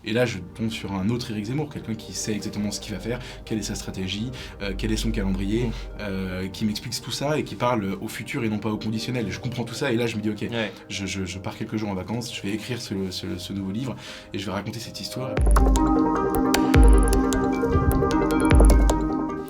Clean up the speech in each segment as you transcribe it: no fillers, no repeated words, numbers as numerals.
Et là, je tombe sur un autre Éric Zemmour, quelqu'un qui sait exactement ce qu'il va faire, quelle est sa stratégie, quel est son calendrier, qui m'explique tout ça et qui parle au futur et non pas au conditionnel. Et je comprends tout ça et là, je me dis, ok, je pars quelques jours en vacances, je vais écrire ce nouveau livre et je vais raconter cette histoire.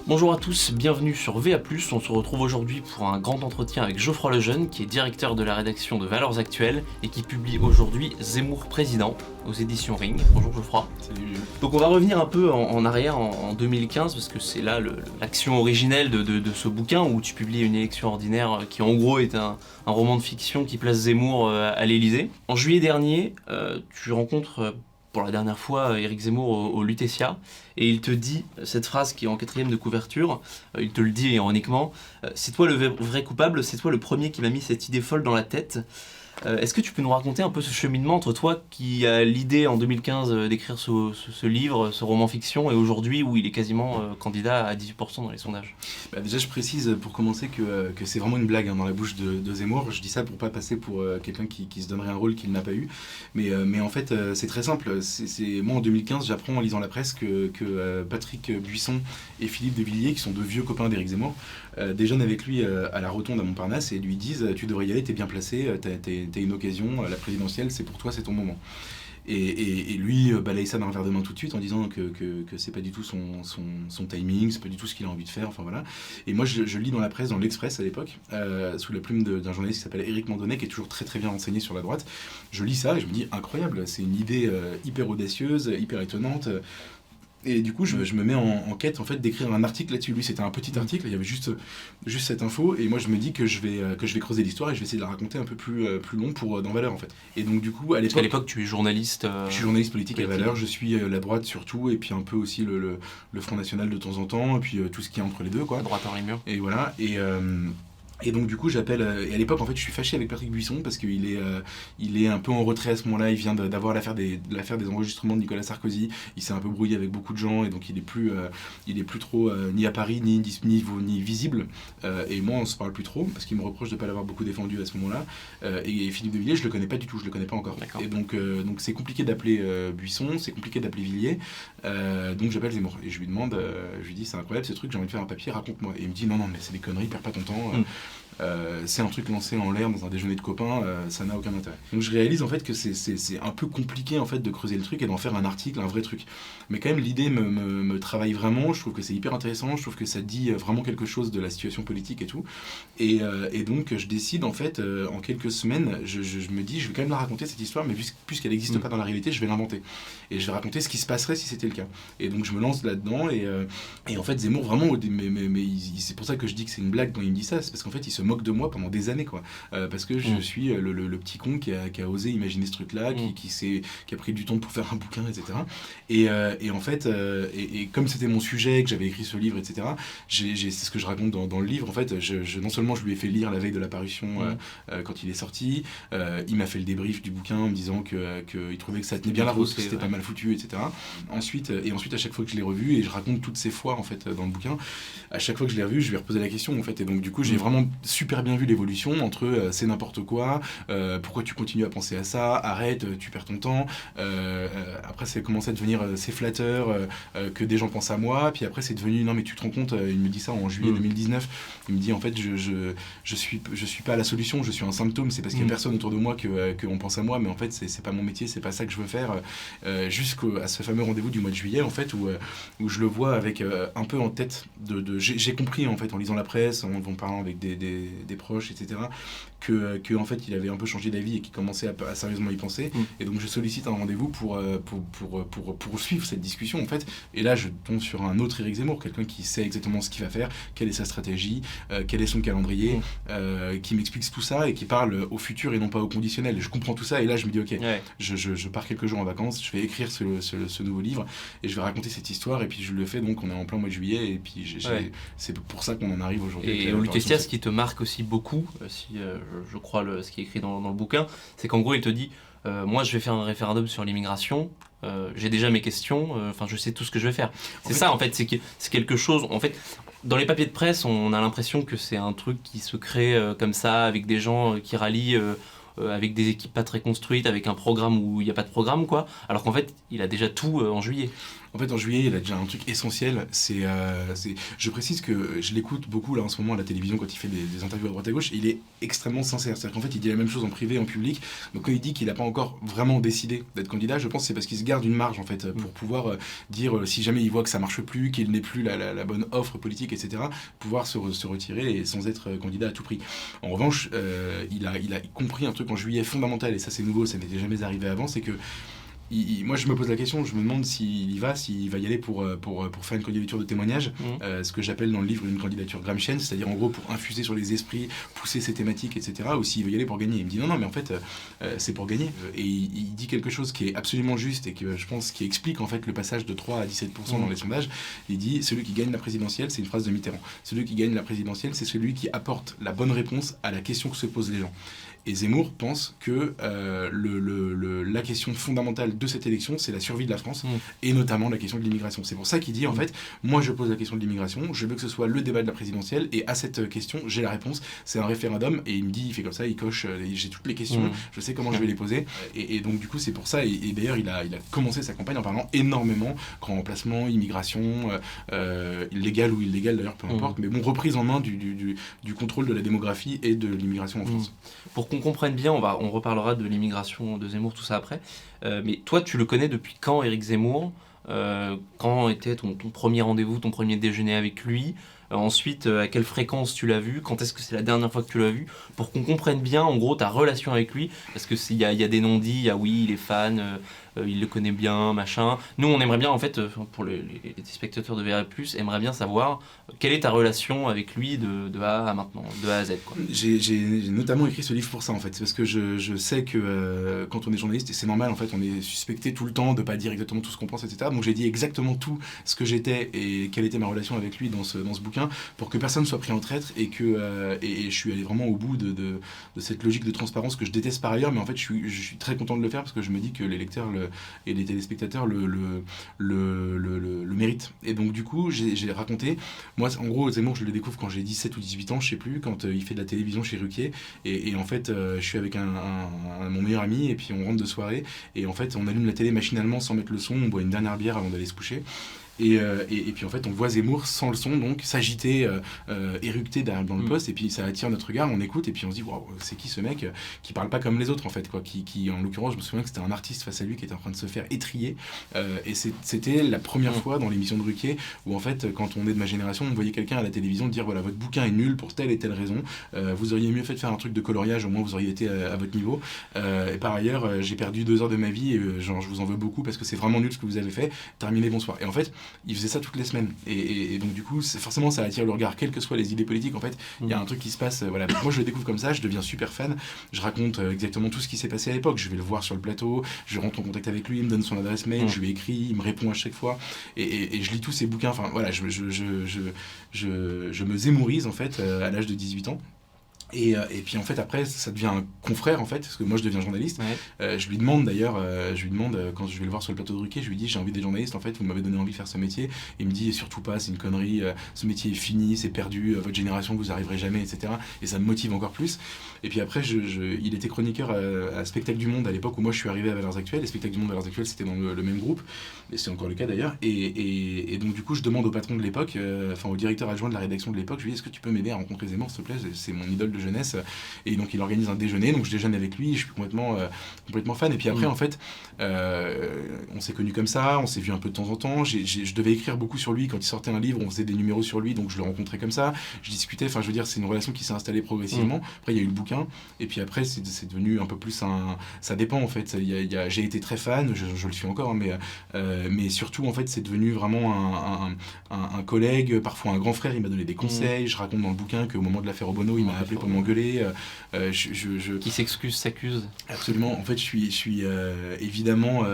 Bonjour à tous, bienvenue sur VA+. On se retrouve aujourd'hui pour un grand entretien avec Geoffroy Lejeune, qui est directeur de la rédaction de Valeurs Actuelles et qui publie aujourd'hui Zemmour Président aux éditions Ring. Bonjour Geoffroy. Salut. Donc on va revenir un peu en arrière, en 2015, parce que c'est là l'action originelle de ce bouquin où tu publies Une élection ordinaire, qui en gros est un roman de fiction qui place Zemmour à l'Élysée. En juillet dernier, tu rencontres pour la dernière fois Éric Zemmour au Lutetia, et il te dit cette phrase qui est en 4e de couverture, il te le dit ironiquement, c'est toi le vrai coupable, c'est toi le premier qui m'a mis cette idée folle dans la tête. Est-ce que tu peux nous raconter un peu ce cheminement entre toi qui a l'idée en 2015 d'écrire ce livre, ce roman fiction, et aujourd'hui où il est quasiment candidat à 18% dans les sondages? Déjà, je précise pour commencer que c'est vraiment une blague dans la bouche de Zemmour. Je dis ça pour pas passer pour quelqu'un qui se donnerait un rôle qu'il n'a pas eu. Mais en fait, c'est très simple. Moi, en 2015, j'apprends en lisant la presse que Patrick Buisson et Philippe de Villiers, qui sont deux vieux copains d'Éric Zemmour, déjeunent avec lui à la Rotonde à Montparnasse et lui disent « Tu devrais y aller, t'es bien placé, t'as une occasion, la présidentielle, c'est pour toi, c'est ton moment ». Et lui balaye ça d'un revers de main tout de suite en disant que c'est pas du tout son timing, c'est pas du tout ce qu'il a envie de faire, enfin voilà. Et moi je lis dans la presse, dans l'Express à l'époque, sous la plume d'un journaliste qui s'appelle Éric Mandonnet, qui est toujours très très bien renseigné sur la droite. Je lis ça et je me dis incroyable, c'est une idée hyper audacieuse, hyper étonnante. Et du coup, je me mets en quête en fait d'écrire un article là-dessus. Lui, c'était un petit article, il y avait juste cette info, et moi je me dis que je vais creuser l'histoire et je vais essayer de la raconter un peu plus long dans Valeurs en fait. Et donc du coup, à l'époque, tu es journaliste. Je suis journaliste politique à Valeurs, je suis la droite surtout, et puis un peu aussi le Front National de temps en temps, et puis tout ce qui est entre les deux quoi. Droite en réunion. Et voilà. Et donc du coup j'appelle, et à l'époque en fait je suis fâché avec Patrick Buisson parce qu'il est un peu en retrait à ce moment-là, il vient d'avoir l'affaire des enregistrements de Nicolas Sarkozy, il s'est un peu brouillé avec beaucoup de gens et donc il est plus trop ni à Paris ni visible, et moi on se parle plus trop parce qu'il me reproche de ne pas l'avoir beaucoup défendu à ce moment-là, et Philippe de Villiers je le connais pas du tout, je le connais pas encore. D'accord. Et donc c'est compliqué d'appeler Buisson, c'est compliqué d'appeler Villiers, donc j'appelle Zemmour et je lui demande, je lui dis c'est incroyable ce truc, j'ai envie de faire un papier, raconte-moi. Et il me dit non mais c'est des conneries, perds pas ton temps. C'est un truc lancé en l'air dans un déjeuner de copains, ça n'a aucun intérêt. Donc je réalise en fait que c'est un peu compliqué en fait de creuser le truc et d'en faire un article, un vrai truc. Mais quand même l'idée me travaille vraiment, je trouve que c'est hyper intéressant, je trouve que ça dit vraiment quelque chose de la situation politique et tout. Et donc je décide en fait, en quelques semaines, je me dis je vais quand même la raconter cette histoire, mais puisqu'elle n'existe pas dans la réalité, je vais l'inventer. Et je vais raconter ce qui se passerait si c'était le cas. Et donc je me lance là-dedans et en fait Zemmour vraiment, mais c'est pour ça que je dis que c'est une blague quand il me dit ça, c'est parce qu'en fait il se moque de moi pendant des années quoi, parce que je suis le petit con qui a osé imaginer ce truc là, qui a pris du temps pour faire un bouquin, etc. Et en fait et comme c'était mon sujet, que j'avais écrit ce livre, etc., c'est ce que je raconte dans le livre en fait. Non seulement je lui ai fait lire la veille de la parution quand il est sorti, il m'a fait le débrief du bouquin en me disant qu'il trouvait que ça tenait bien la route, que c'était pas mal foutu, etc. Ensuite à chaque fois que je l'ai revu, et je raconte toutes ces fois en fait dans le bouquin, à chaque fois que je l'ai revu je lui ai reposé la question en fait, et donc du coup j'ai vraiment super bien vu l'évolution entre c'est n'importe quoi, pourquoi tu continues à penser à ça, arrête, tu perds ton temps, après c'est commencé à devenir c'est flatteur que des gens pensent à moi, puis après c'est devenu non mais tu te rends compte, il me dit ça en juillet 2019, il me dit en fait je suis pas la solution, je suis un symptôme, c'est parce qu'il y a personne autour de moi qu'on pense à moi, mais en fait c'est pas mon métier, c'est pas ça que je veux faire, jusqu'à ce fameux rendez-vous du mois de juillet en fait où je le vois avec un peu en tête j'ai compris en fait en lisant la presse, en parlant avec des proches, etc., que en fait il avait un peu changé d'avis et qu'il commençait à sérieusement y penser. Et donc je sollicite un rendez-vous pour suivre cette discussion en fait. Et là je tombe sur un autre Éric Zemmour, quelqu'un qui sait exactement ce qu'il va faire, quelle est sa stratégie, quel est son calendrier, qui m'explique tout ça et qui parle au futur et non pas au conditionnel. Et je comprends tout ça et là je me dis ok, je pars quelques jours en vacances, je vais écrire ce nouveau livre et je vais raconter cette histoire, et puis je le fais, donc on est en plein mois de juillet, et puis c'est pour ça qu'on en arrive aujourd'hui. Et au Lutetia, ce qui te marque aussi beaucoup, je crois ce qui est écrit dans le bouquin, c'est qu'en gros il te dit moi je vais faire un référendum sur l'immigration, j'ai déjà mes questions, je sais tout ce que je vais faire. C'est quelque chose, en fait, dans les papiers de presse on a l'impression que c'est un truc qui se crée comme ça avec des gens qui rallient avec des équipes pas très construites, avec un programme où il n'y a pas de programme, quoi. Alors qu'en fait, il a déjà tout en juillet. En fait, en juillet, il a déjà un truc essentiel. Je précise que je l'écoute beaucoup là en ce moment à la télévision quand il fait des interviews à droite à gauche. Il est extrêmement sincère. C'est-à-dire qu'en fait, il dit la même chose en privé, en public. Donc quand il dit qu'il n'a pas encore vraiment décidé d'être candidat, je pense que c'est parce qu'il se garde une marge en fait pour pouvoir dire si jamais il voit que ça marche plus, qu'il n'est plus la bonne offre politique, etc. Pouvoir se retirer et sans être candidat à tout prix. En revanche, il a compris un truc en juillet fondamental et ça c'est nouveau, ça n'était jamais arrivé avant, c'est que moi je me pose la question, je me demande s'il va y aller pour faire une candidature de témoignage, ce que j'appelle dans le livre une candidature Gramscienne, c'est-à-dire en gros pour infuser sur les esprits, pousser ses thématiques, etc. Ou s'il va y aller pour gagner. Il me dit non mais en fait c'est pour gagner. Et il dit quelque chose qui est absolument juste et que je pense qui explique en fait le passage de 3 à 17% dans les sondages. Il dit celui qui gagne la présidentielle, c'est une phrase de Mitterrand, celui qui gagne la présidentielle c'est celui qui apporte la bonne réponse à la question que se posent les gens. Et Zemmour pense que la question fondamentale de cette élection, c'est la survie de la France, et notamment la question de l'immigration. C'est pour ça qu'il dit, en fait, moi je pose la question de l'immigration, je veux que ce soit le débat de la présidentielle, et à cette question, j'ai la réponse, c'est un référendum, et il me dit, il fait comme ça, il coche, j'ai toutes les questions, je sais comment je vais les poser, et donc du coup c'est pour ça, et d'ailleurs il a commencé sa campagne en parlant énormément, grand remplacement, immigration, légal ou illégal d'ailleurs, peu importe, mais bon, reprise en main du contrôle de la démographie et de l'immigration en France. Pour qu'on comprenne bien, on reparlera de l'immigration de Zemmour, tout ça après. Mais toi, tu le connais depuis quand, Éric Zemmour ? Quand était ton premier rendez-vous, ton premier déjeuner avec lui ? Ensuite, à quelle fréquence tu l'as vu ? Quand est-ce que c'est la dernière fois que tu l'as vu ? Pour qu'on comprenne bien, en gros, ta relation avec lui. Parce que s'il y a des non-dits, il y a oui, il est fan, il le connaît bien, machin. Nous, on aimerait bien, en fait, pour les spectateurs de VR+, aimerait bien savoir quelle est ta relation avec lui de A à maintenant, de A à Z, quoi. J'ai notamment écrit ce livre pour ça, en fait. C'est parce que je sais que quand on est journaliste, et c'est normal, en fait, on est suspecté tout le temps de pas dire exactement tout ce qu'on pense, etc. Donc j'ai dit exactement tout ce que j'étais et quelle était ma relation avec lui dans ce bouquin, pour que personne ne soit pris en traître et que je suis allé vraiment au bout de cette logique de transparence que je déteste par ailleurs, mais en fait je suis très content de le faire parce que je me dis que les lecteurs et les téléspectateurs le méritent. Et donc du coup j'ai raconté, moi en gros Zemmour je le découvre quand j'ai 17 ou 18 ans, je sais plus, quand il fait de la télévision chez Ruquier et en fait je suis avec mon meilleur ami et puis on rentre de soirée et en fait on allume la télé machinalement sans mettre le son, on boit une dernière bière avant d'aller se coucher. Et puis en fait on voit Zemmour sans le son donc s'agiter, éructer dans le poste et puis ça attire notre regard, on écoute et puis on se dit waouh, c'est qui ce mec qui parle pas comme les autres en fait quoi, qui en l'occurrence je me souviens que c'était un artiste face à lui qui était en train de se faire étriller et c'était la première fois dans l'émission de Ruquier où en fait quand on est de ma génération on voyait quelqu'un à la télévision dire voilà votre bouquin est nul pour telle et telle raison, vous auriez mieux fait de faire un truc de coloriage, au moins vous auriez été à votre niveau, et par ailleurs j'ai perdu 2 heures de ma vie et genre je vous en veux beaucoup parce que c'est vraiment nul ce que vous avez fait, terminez bonsoir. Et en fait il faisait ça toutes les semaines et donc du coup forcément ça attire le regard quelles que soient les idées politiques. En fait il y a un truc qui se passe, voilà. Moi je le découvre comme ça, je deviens super fan, je raconte exactement tout ce qui s'est passé à l'époque, je vais le voir sur le plateau, je rentre en contact avec lui, il me donne son adresse mail, je lui écris, il me répond à chaque fois et je lis tous ses bouquins, enfin voilà, je me zémourise en fait à l'âge de 18 ans. Et puis en fait après ça devient un confrère en fait parce que moi je deviens journaliste, je lui demande d'ailleurs quand je vais le voir sur le plateau de Ruquier, je lui dis j'ai envie d'être journaliste en fait, vous m'avez donné envie de faire ce métier, et il me dit surtout pas, c'est une connerie, ce métier est fini, c'est perdu, votre génération vous arriverez jamais, etc. Et ça me motive encore plus. Et puis après il était chroniqueur à Spectacle du Monde à l'époque où moi je suis arrivé à Valeurs Actuelles, et Spectacle du Monde Valeurs Actuelles c'était dans le même groupe et c'est encore le cas d'ailleurs, et donc du coup je demande au patron de l'époque, au directeur adjoint de la rédaction de l'époque, je lui dis est-ce que tu peux m'aider à rencontrer Zemmour s'il te plaît, c'est mon idole de jeunesse. Et donc il organise un déjeuner, donc je déjeune avec lui, je suis complètement fan. Et puis après en fait on s'est connus comme ça, on s'est vu un peu de temps en temps, je devais écrire beaucoup sur lui quand il sortait un livre, on faisait des numéros sur lui, donc je le rencontrais comme ça, je discutais, enfin je veux dire c'est une relation qui s'est installée progressivement. Après il y a eu le bouquin et puis après c'est devenu un peu plus ça dépend en fait, j'ai été très fan, je le suis encore, mais surtout en fait c'est devenu vraiment un collègue, parfois un grand frère, il m'a donné des conseils, je raconte dans le bouquin qu'au moment de l'affaire Obono il m'a appelé pour m'engueuler. Qui s'excuse, s'accuse. Absolument. En fait, je suis évidemment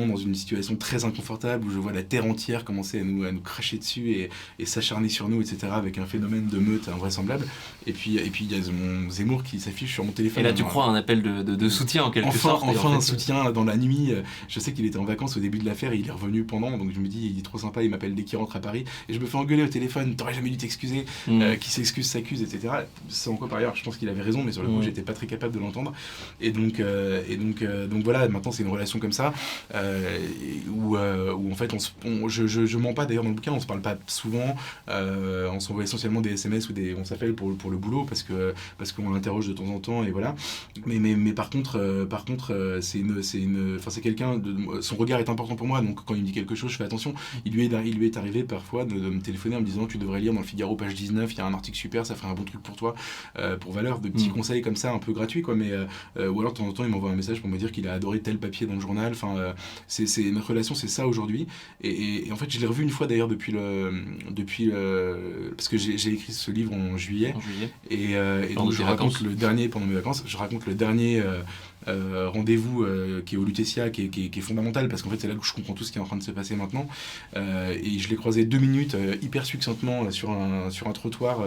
dans une situation très inconfortable où je vois la terre entière commencer à nous cracher dessus et s'acharner sur nous, etc. avec un phénomène de meute invraisemblable. Et puis il y a mon Zemmour qui s'affiche sur mon téléphone. Et là, tu crois à un appel de soutien en quelque sorte. Enfin, un soutien dans la nuit. Je sais qu'il était en vacances au début de l'affaire et il est revenu pendant. Donc je me dis, il est trop sympa, il m'appelle dès qu'il rentre à Paris. Et je me fais engueuler au téléphone. T'aurais jamais dû t'excuser. Qui s'excuse, s'accuse, etc. sans quoi par ailleurs je pense qu'il avait raison, mais sur le coup j'étais pas très capable de l'entendre. Et donc voilà, maintenant c'est une relation comme ça, où en fait je mens pas d'ailleurs dans le bouquin, on se parle pas souvent, on s'envoie essentiellement des SMS ou on s'appelle pour le boulot parce qu'on l'interroge de temps en temps et voilà. Mais par contre c'est quelqu'un son regard est important pour moi, donc quand il me dit quelque chose je fais attention. Il lui est arrivé parfois de me téléphoner en me disant tu devrais lire dans le Figaro page 19, il y a un article super, ça ferait un bon truc pour toi, pour valeur, de petits conseils comme ça un peu gratuits quoi, mais ou alors de temps en temps il m'envoie un message pour me dire qu'il a adoré tel papier dans le journal. Enfin c'est notre relation, c'est ça aujourd'hui, et en fait je l'ai revu une fois d'ailleurs depuis parce que j'ai écrit ce livre en juillet. Et donc je raconte le dernier pendant mes vacances, je raconte le dernier rendez-vous qui est au Lutetia, qui est fondamental parce qu'en fait c'est là où je comprends tout ce qui est en train de se passer maintenant, et je l'ai croisé 2 minutes hyper succinctement sur un trottoir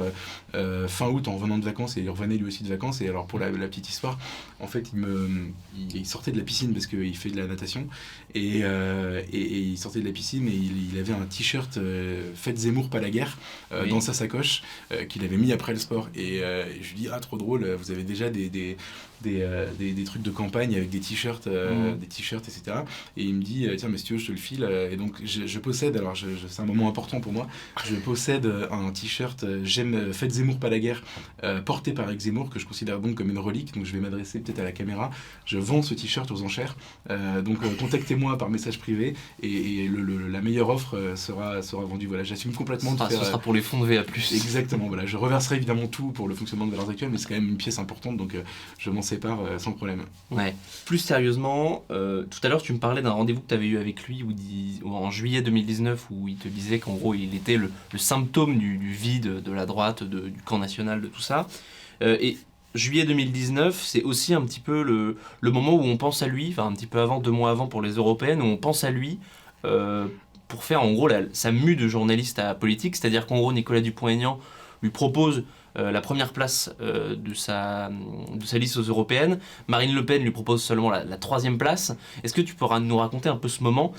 fin août en revenant de vacances, et il revenait lui aussi de vacances. Et alors pour la petite histoire, en fait il sortait de la piscine parce qu'il fait de la natation, et il sortait de la piscine et il avait un t-shirt Faites Zemmour pas la guerre dans sa sacoche qu'il avait mis après le sport, et je lui dis trop drôle, vous avez déjà des trucs de campagne avec des t-shirts, etc. Et il me dit tiens, mais si tu veux je te le file. Et donc je possède, alors c'est un moment important pour moi, je possède un t-shirt J'aime Faites Zemmour pas la guerre, porté par Éric Zemmour, que je considère donc comme une relique. Donc je vais m'adresser peut-être à la caméra, je vends ce t-shirt aux enchères, donc contactez-moi par message privé, et la meilleure offre sera vendue. Voilà, j'assume complètement de faire, ce sera pour les fonds de VA+. Exactement, voilà, je reverserai évidemment tout pour le fonctionnement de Valeurs Actuelles, mais c'est quand même une pièce importante, donc je m'en sépare sans problème. Ouais. Plus sérieusement, tout à l'heure tu me parlais d'un rendez-vous que tu avais eu avec lui en juillet 2019, où il te disait qu'en gros il était le symptôme du vide de la droite, du camp national, de tout ça. Et juillet 2019, c'est aussi un petit peu le moment où on pense à lui, enfin un petit peu avant, 2 mois avant pour les européennes, où on pense à lui pour faire en gros sa mue de journaliste à politique, c'est-à-dire qu'en gros Nicolas Dupont-Aignan lui propose la première place de sa liste aux européennes. Marine Le Pen lui propose seulement la 3e place. Est-ce que tu pourras nous raconter un peu ce moment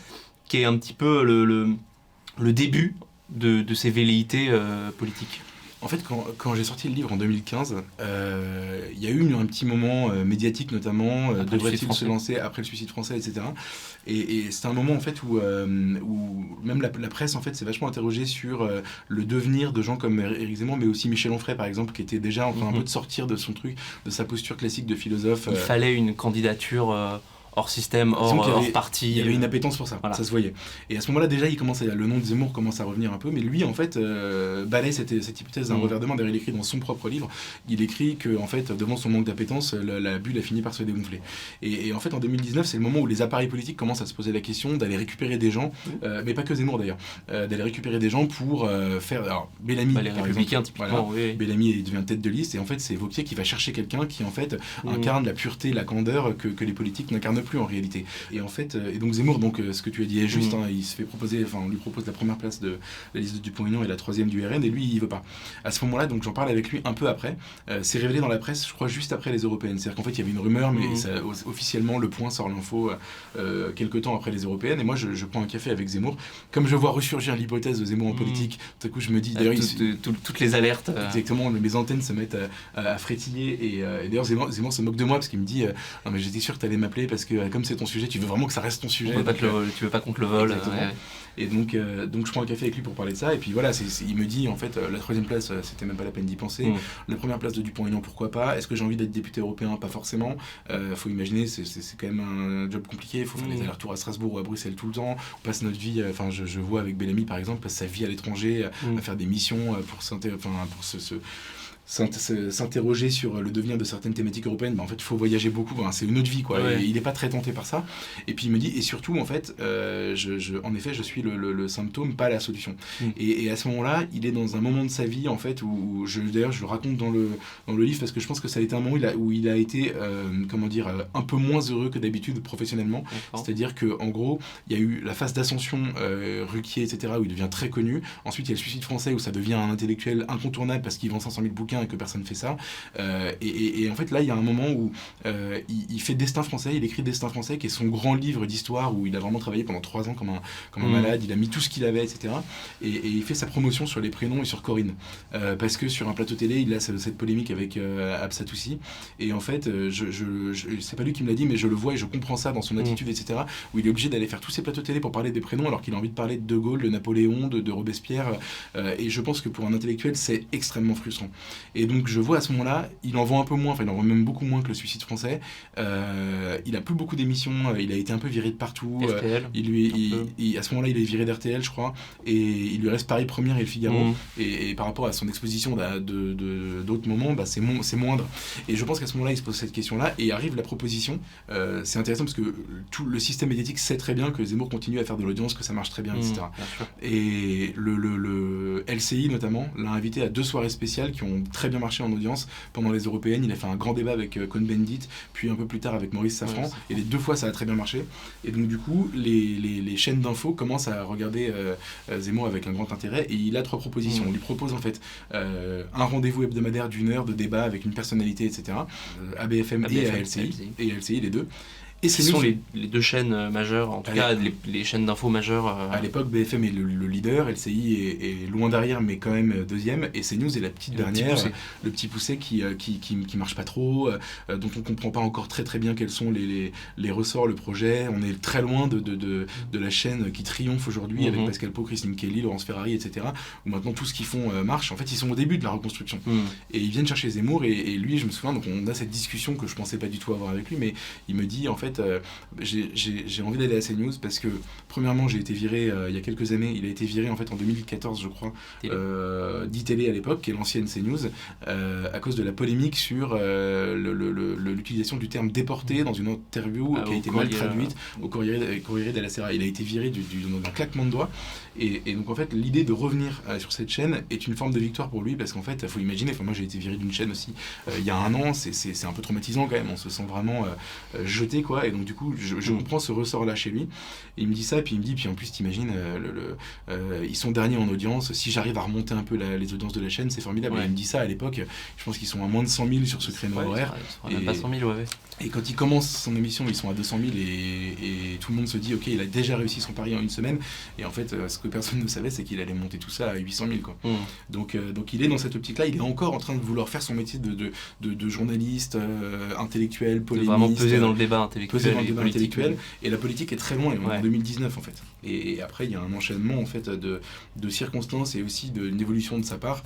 qui est un petit peu le début de ses velléités politiques? En fait, quand j'ai sorti le livre en 2015, il y a eu un petit moment médiatique, notamment, devrait-il se lancer après le suicide français, etc. Et c'était un moment en fait où même la presse en fait s'est vachement interrogée sur le devenir de gens comme Éric Zemmour, mais aussi Michel Onfray par exemple, qui était déjà en train un peu de sortir de son truc, de sa posture classique de philosophe. Il fallait une candidature hors système, hors parti. Il y avait une appétence pour ça, voilà. Ça se voyait. Et à ce moment-là, déjà, le nom de Zemmour commence à revenir un peu, mais lui, en fait, balaye cette hypothèse d'un revers de main. D'ailleurs, il écrit dans son propre livre, il écrit que, en fait, devant son manque d'appétence, la bulle a fini par se dégonfler. Et en fait, en 2019, c'est le moment où les appareils politiques commencent à se poser la question d'aller récupérer des gens, mais pas que Zemmour d'ailleurs, d'aller récupérer des gens pour faire. Alors, Bellamy, les Républicains, typiquement, voilà, oui. Bellamy devient tête de liste, et en fait, c'est Wauquiez qui va chercher quelqu'un qui, en fait, incarne la pureté, la candeur que les politiques n'incarnent plus en réalité. Et en fait, et donc Zemmour, donc ce que tu as dit est juste, il se fait proposer, enfin on lui propose la première place de la liste de Dupont-Aignan et la 3e du RN, et lui il veut pas. À ce moment-là, donc j'en parle avec lui un peu après. C'est révélé dans la presse, je crois juste après les européennes. C'est-à-dire qu'en fait il y avait une rumeur, mais officiellement le Point sort l'info quelques temps après les européennes. Et moi je prends un café avec Zemmour. Comme je vois ressurgir l'hypothèse de Zemmour en politique, tout à coup je me dis d'ailleurs toutes les alertes. Exactement, mes antennes se mettent à frétiller, et d'ailleurs Zemmour se moque de moi parce qu'il me dit non mais j'étais sûr que t'allais m'appeler parce que comme c'est ton sujet, tu veux vraiment que ça reste ton sujet. Tu veux pas qu'on te le vole. Et donc je prends un café avec lui pour parler de ça, et puis voilà, il me dit en fait la 3e place, c'était même pas la peine d'y penser. La première place de Dupont-Aignan, pourquoi pas. Est-ce que j'ai envie d'être député européen? Pas forcément. Faut imaginer, c'est quand même un job compliqué, il faut faire des allers-retours à Strasbourg ou à Bruxelles tout le temps. On passe notre vie, enfin je vois avec Bellamy par exemple, passe sa vie à l'étranger, à faire des missions pour s'interroger sur le devenir de certaines thématiques européennes. En fait il faut voyager beaucoup, c'est une autre vie quoi. Ouais. Et il n'est pas très tenté par ça, et puis il me dit, et surtout en fait en effet je suis le symptôme, pas la solution. Et à ce moment là il est dans un moment de sa vie en fait où d'ailleurs je le raconte dans le livre, parce que je pense que ça a été un moment où il a été un peu moins heureux que d'habitude professionnellement. C'est à dire que en gros il y a eu la phase d'ascension, Ruquier etc, où il devient très connu. Ensuite il y a le suicide français où ça devient un intellectuel incontournable parce qu'il vend 500 000 bouquins et que personne fait ça. Et en fait, là, il y a un moment où il fait Destin français, il écrit Destin français, qui est son grand livre d'histoire où il a vraiment travaillé pendant 3 ans comme un malade, il a mis tout ce qu'il avait, etc. Et il fait sa promotion sur les prénoms et sur Corinne. Parce que sur un plateau télé, il a cette polémique avec Absatoussi. Et en fait, c'est pas lui qui me l'a dit, mais je le vois et je comprends ça dans son attitude, etc. Où il est obligé d'aller faire tous ces plateaux télé pour parler des prénoms alors qu'il a envie de parler de De Gaulle, de Napoléon, de Robespierre. Et je pense que pour un intellectuel, c'est extrêmement frustrant. Et donc je vois à ce moment-là, il en vend un peu moins, enfin il en vend même beaucoup moins que le Suicide français. Il a plus beaucoup d'émissions, il a été un peu viré de partout. RTL, à ce moment-là, il est viré d'RTL, je crois. Et il lui reste Paris Première et Le Figaro. Et par rapport à son exposition d'autres moments, c'est moindre. Et je pense qu'à ce moment-là, il se pose cette question-là et arrive la proposition. C'est intéressant parce que tout le système médiatique sait très bien que Zemmour continue à faire de l'audience, que ça marche très bien, etc. Et le LCI notamment l'a invité à 2 soirées spéciales qui ont très bien marché en audience pendant les européennes. Il a fait un grand débat avec Cohn-Bendit, puis un peu plus tard avec Maurice Safran. Et les 2 fois, ça a très bien marché. Et donc du coup, les chaînes d'infos commencent à regarder Zemmour avec un grand intérêt. Et il a 3 propositions. On lui propose en fait un rendez-vous hebdomadaire d'1 heure de débat avec une personnalité, etc. à BFM et à LCI. Et à LCI, les deux. Et ce sont les 2 chaînes majeures, en tout cas les chaînes d'infos majeures. À l'époque, BFM est le leader, LCI est loin derrière, mais quand même deuxième, et CNews est la petite dernière, le petit poussé qui marche pas trop, dont on comprend pas encore très très bien quels sont les ressorts, le projet. On est très loin de la chaîne qui triomphe aujourd'hui avec Pascal Pau, Christine Kelly, Laurence Ferrari, etc. Où maintenant tout ce qu'ils font marche. En fait, ils sont au début de la reconstruction. Et ils viennent chercher Zemmour, et lui, je me souviens, donc on a cette discussion que je pensais pas du tout avoir avec lui, mais il me dit en fait, j'ai envie d'aller à CNews parce que premièrement j'ai été viré il y a quelques années, il a été viré en fait en 2014 je crois, d'ITélé à l'époque, qui est l'ancienne CNews, à cause de la polémique sur l'utilisation du terme déporté dans une interview qui a été mal traduite au Corriere della Sera. Il a été viré d'un claquement de doigts, et donc en fait l'idée de revenir sur cette chaîne est une forme de victoire pour lui, parce qu'en fait il faut imaginer, moi j'ai été viré d'une chaîne aussi il y a 1 an, c'est un peu traumatisant quand même, on se sent vraiment jeté quoi. Et donc du coup je comprends ce ressort là chez lui, et il me dit ça, et puis il me dit, puis en plus t'imagines ils sont derniers en audience, si j'arrive à remonter un peu les audiences de la chaîne, c'est formidable. Et il me dit ça à l'époque, je pense qu'ils sont à moins de 100 000 sur ce créneau horaire, même pas 100 000, et quand il commence son émission ils sont à 200 000, et tout le monde se dit ok, il a déjà réussi son pari en 1 semaine, et en fait ce que personne ne savait, c'est qu'il allait monter tout ça à 800 000 quoi. Donc il est dans cette optique là, il est encore en train de vouloir faire son métier de journaliste intellectuel, polémiste, vraiment peser dans le débat intellectuel, et la politique est très loin, on est en 2019 en fait. Et après il y a un enchaînement en fait de circonstances, et aussi d'une évolution de sa part.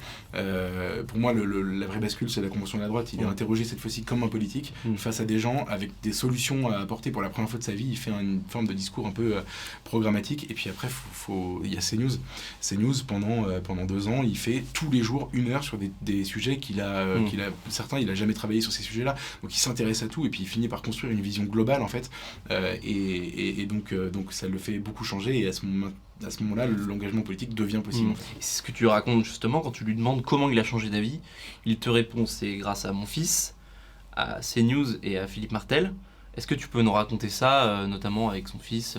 Pour moi la vraie bascule, c'est la Convention de la droite. Il est interrogé cette fois-ci comme un politique, face à des gens avec des solutions à apporter pour la première fois de sa vie. Il fait une forme de discours un peu programmatique, et puis après il y a CNews pendant 2 ans, il fait tous les jours 1 heure sur des sujets certains il a jamais travaillé sur ces sujets là, donc il s'intéresse à tout, et puis il finit par construire une vision globale en fait, et donc ça le fait beaucoup changer, et à ce moment-là, l'engagement politique devient possible. En fait. C'est ce que tu racontes justement quand tu lui demandes comment il a changé d'avis. Il te répond, c'est grâce à mon fils, à CNews et à Philippe Martel. Est-ce que tu peux nous raconter ça, notamment avec son fils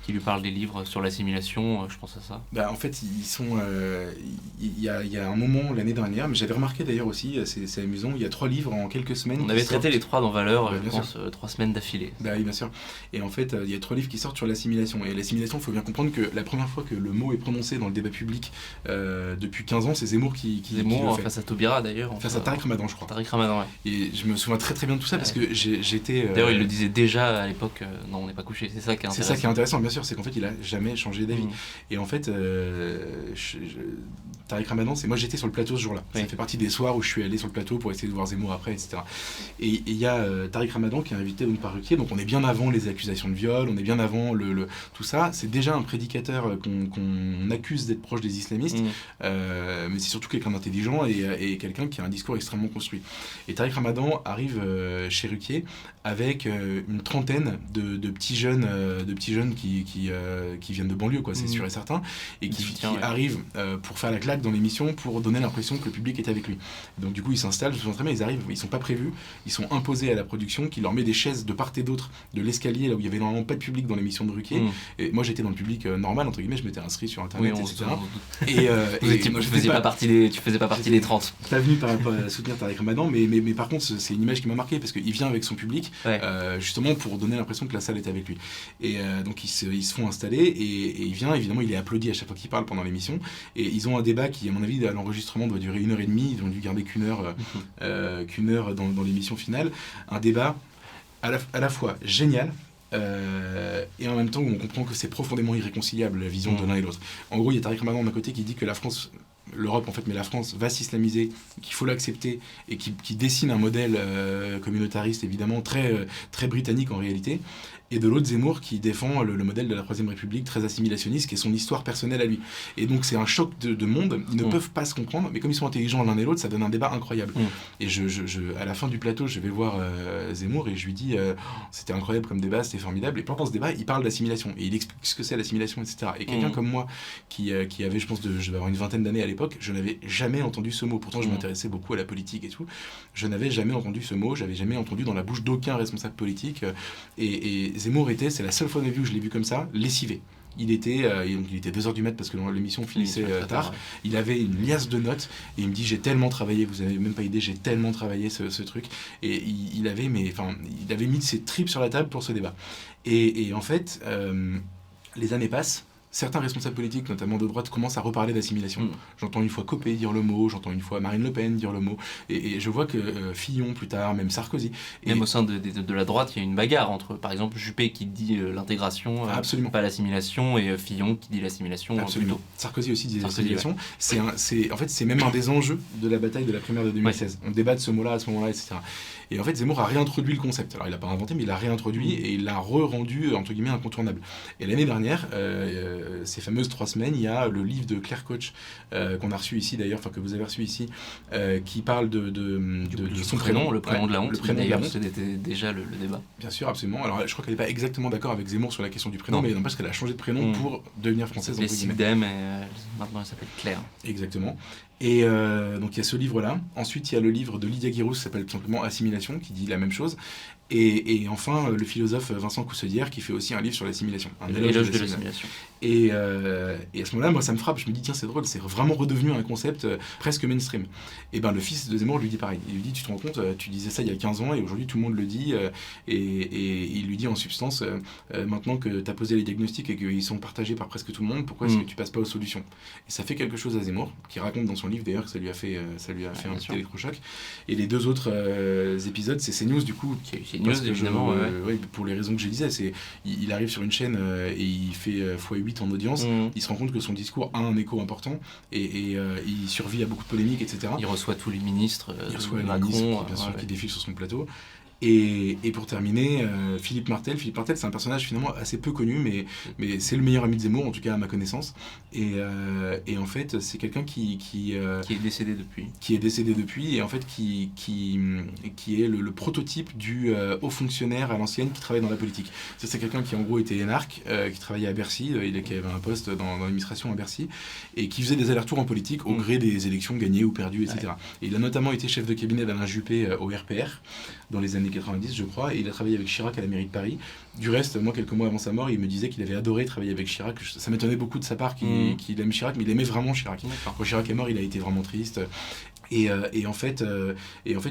qui lui parle des livres sur l'assimilation, je pense à ça. En fait, ils sont. Il y a un moment l'année dernière, mais j'avais remarqué d'ailleurs aussi, c'est amusant, il y a 3 livres en quelques semaines. On avait traité les 3 dans Valeurs, je pense, 3 semaines d'affilée. Oui, bien sûr. Et en fait, il y a 3 livres qui sortent sur l'assimilation. Et l'assimilation, il faut bien comprendre que la première fois que le mot est prononcé dans le débat public depuis 15 ans, c'est Zemmour qui Zemmour, le fait. Face à Taubira d'ailleurs. Face à Tariq Ramadan, je crois. Tariq Ramadan, ouais. Et je me souviens très très bien de tout ça, parce que j'étais. D'ailleurs, il le disait déjà à l'époque, non, on n'est pas couché. C'est ça qui est intéressant. C'est ça qui est intéressant, bien sûr, c'est qu'en fait, il a jamais changé d'avis. Et en fait, Tariq Ramadan, moi j'étais sur le plateau ce jour-là. Ça fait partie des soirs où je suis allé sur le plateau pour essayer de voir Zemmour après, etc. Et il y a Tariq Ramadan qui est invité donc par Ruquier, donc on est bien avant les accusations de viol, on est bien avant tout ça. C'est déjà un prédicateur qu'on accuse d'être proche des islamistes, mais c'est surtout quelqu'un d'intelligent et quelqu'un qui a un discours extrêmement construit. Et Tariq Ramadan arrive chez Ruquier avec une trentaine de petits jeunes qui qui viennent de banlieue, quoi, c'est sûr et certain, et qui arrivent pour faire la claque dans l'émission, pour donner l'impression que le public est avec lui. Donc du coup, ils s'installent, je me souviens très bien, ils arrivent, ils sont pas prévus, ils sont imposés à la production, qui leur met des chaises de part et d'autre de l'escalier, là où il y avait normalement pas de public dans l'émission de Ruquier. Et moi, j'étais dans le public normal, entre guillemets, je m'étais inscrit sur Internet, etc. Tu faisais pas partie des 30. Pas venu par rapport à soutenir Tariq Ramadan, mais par contre, c'est une image qui m'a marqué, parce qu'il vient avec son public, justement pour donner l'impression que la salle est avec lui. Et donc ils se font installer, et il vient, évidemment, il est applaudi à chaque fois qu'il parle pendant l'émission, et ils ont un débat qui, à mon avis, à l'enregistrement doit durer 1h30, ils ont dû garder qu'une heure dans l'émission finale, un débat à la fois génial, et en même temps où on comprend que c'est profondément irréconciliable la vision de l'un et l'autre. En gros, il y a Tariq Ramadan d'un côté qui dit que l'Europe en fait, mais la France va s'islamiser, qu'il faut l'accepter, et qui dessine un modèle communautariste évidemment très, très britannique en réalité, et de l'autre Zemmour qui défend le modèle de la Troisième République très assimilationniste, qui est son histoire personnelle à lui. Et donc c'est un choc de monde, ils ne peuvent pas se comprendre, mais comme ils sont intelligents l'un et l'autre, ça donne un débat incroyable. Et à la fin du plateau, je vais voir Zemmour et je lui dis c'était incroyable comme débat, c'était formidable. Et pendant ce débat, il parle d'assimilation, et il explique ce que c'est l'assimilation, etc. Et quelqu'un comme moi, qui avait, je pense, je devais avoir une vingtaine d'années à l'époque, je n'avais jamais entendu ce mot. Pourtant, je m'intéressais beaucoup à la politique et tout. Je n'avais jamais entendu ce mot, j'avais jamais entendu dans la bouche d'aucun responsable politique. Et Zemmour c'est la seule fois de ma vie où je l'ai vu comme ça, lessivé. Il était 2h du mat parce que l'émission finissait tard. Il avait une liasse de notes et il me dit j'ai tellement travaillé, vous avez même pas idée, j'ai tellement travaillé ce truc. Et il avait mis ses tripes sur la table pour ce débat. Et en fait, les années passent. Certains responsables politiques, notamment de droite, commencent à reparler d'assimilation. J'entends une fois Copé dire le mot, j'entends une fois Marine Le Pen dire le mot, et je vois que Fillon plus tard, même Sarkozy. Même au sein de la droite, il y a une bagarre entre, par exemple, Juppé qui dit l'intégration, pas l'assimilation, et Fillon qui dit l'assimilation. Absolument. Sarkozy aussi dit l'assimilation. Ouais. En fait, c'est même un des enjeux de la bataille de la primaire de 2016. On débat de ce mot-là à ce moment-là, etc. Et en fait, Zemmour a réintroduit le concept. Alors, il l'a pas inventé, mais il l'a réintroduit et il l'a rendu, entre guillemets, incontournable. Et l'année dernière, ces fameuses 3 semaines, il y a le livre de Claire Koch, qu'on a reçu ici d'ailleurs, enfin que vous avez reçu ici, qui parle de son prénom. Le prénom de la honte. Le prénom de la honte. C'était déjà le débat. Bien sûr, absolument. Alors, je crois qu'elle n'est pas exactement d'accord avec Zemmour sur la question du prénom, mais il n'empêche qu'elle a changé de prénom pour devenir française. Elle s'appelait Sigdem et maintenant elle s'appelle Claire. Exactement. Et donc il y a ce livre-là. Ensuite, il y a le livre de Lydia Guirous qui s'appelle tout simplement Assimilation, qui dit la même chose. Et enfin, le philosophe Vincent Coussedière qui fait aussi un livre sur l'assimilation. Un éloge de l'assimilation. Et à ce moment-là, moi, ça me frappe. Je me dis, tiens, c'est drôle, c'est vraiment redevenu un concept presque mainstream. Et ben, le fils de Zemmour lui dit pareil. Il lui dit, tu te rends compte, tu disais ça il y a 15 ans et aujourd'hui tout le monde le dit. Et il lui dit en substance, maintenant que tu as posé les diagnostics et qu'ils sont partagés par presque tout le monde, pourquoi est-ce que tu passes pas aux solutions? Et ça fait quelque chose à Zemmour, qui raconte dans son livre d'ailleurs que ça lui a fait un petit électrochoc. Et les 2 autres épisodes, c'est CNews du coup. CNews, évidemment. Pour les raisons que je disais, il arrive sur une chaîne et il fait x8 en audience. Il se rend compte que son discours a un écho important et il survit à beaucoup de polémiques, etc. Il reçoit tous les ministres. Il reçoit les ministres qui défilent sur son plateau. Et pour terminer, Philippe Martel, c'est un personnage finalement assez peu connu, mais c'est le meilleur ami de Zemmour, en tout cas à ma connaissance. Et en fait, c'est quelqu'un qui est décédé depuis. Qui est décédé depuis, et en fait qui est le prototype du haut fonctionnaire à l'ancienne qui travaille dans la politique. C'est quelqu'un qui en gros était énarque, qui travaillait à Bercy, qui avait un poste dans l'administration à Bercy, et qui faisait des allers-retours en politique au gré des élections gagnées ou perdues, etc. Ouais. Et il a notamment été chef de cabinet d'Alain Juppé au RPR dans les années 90, je crois, et il a travaillé avec Chirac à la mairie de Paris. Du reste, moi, quelques mois avant sa mort, il me disait qu'il avait adoré travailler avec Chirac. Ça m'étonnait beaucoup de sa part qu'il aime Chirac, mais il aimait vraiment Chirac. Quand Chirac est mort, il a été vraiment triste. Et en fait,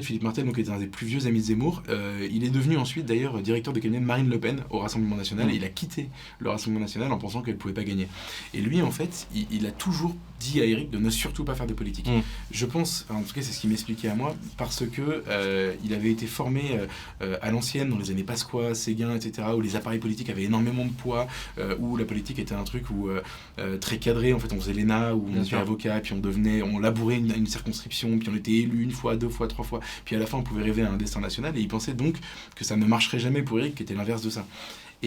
Philippe Martel, donc, était un des plus vieux amis de Zemmour. Il est devenu ensuite, d'ailleurs, directeur de cabinet de Marine Le Pen au Rassemblement National. Et il a quitté le Rassemblement National en pensant qu'elle ne pouvait pas gagner. Et lui, en fait, il a toujours dit à Éric de ne surtout pas faire de politique. Je pense, en tout cas, c'est ce qu'il m'expliquait à moi, parce que il avait été formé à l'ancienne, dans les années Pasqua, Séguin, etc., où les appareils politiques avaient énormément de poids, où la politique était un truc très cadré. En fait, on faisait l'ENA, où on était avocat, puis on labourait une circonscription, puis on était élu 1 fois, 2 fois, 3 fois, puis à la fin on pouvait rêver à un destin national, et il pensait donc que ça ne marcherait jamais pour Éric, qui était l'inverse de ça.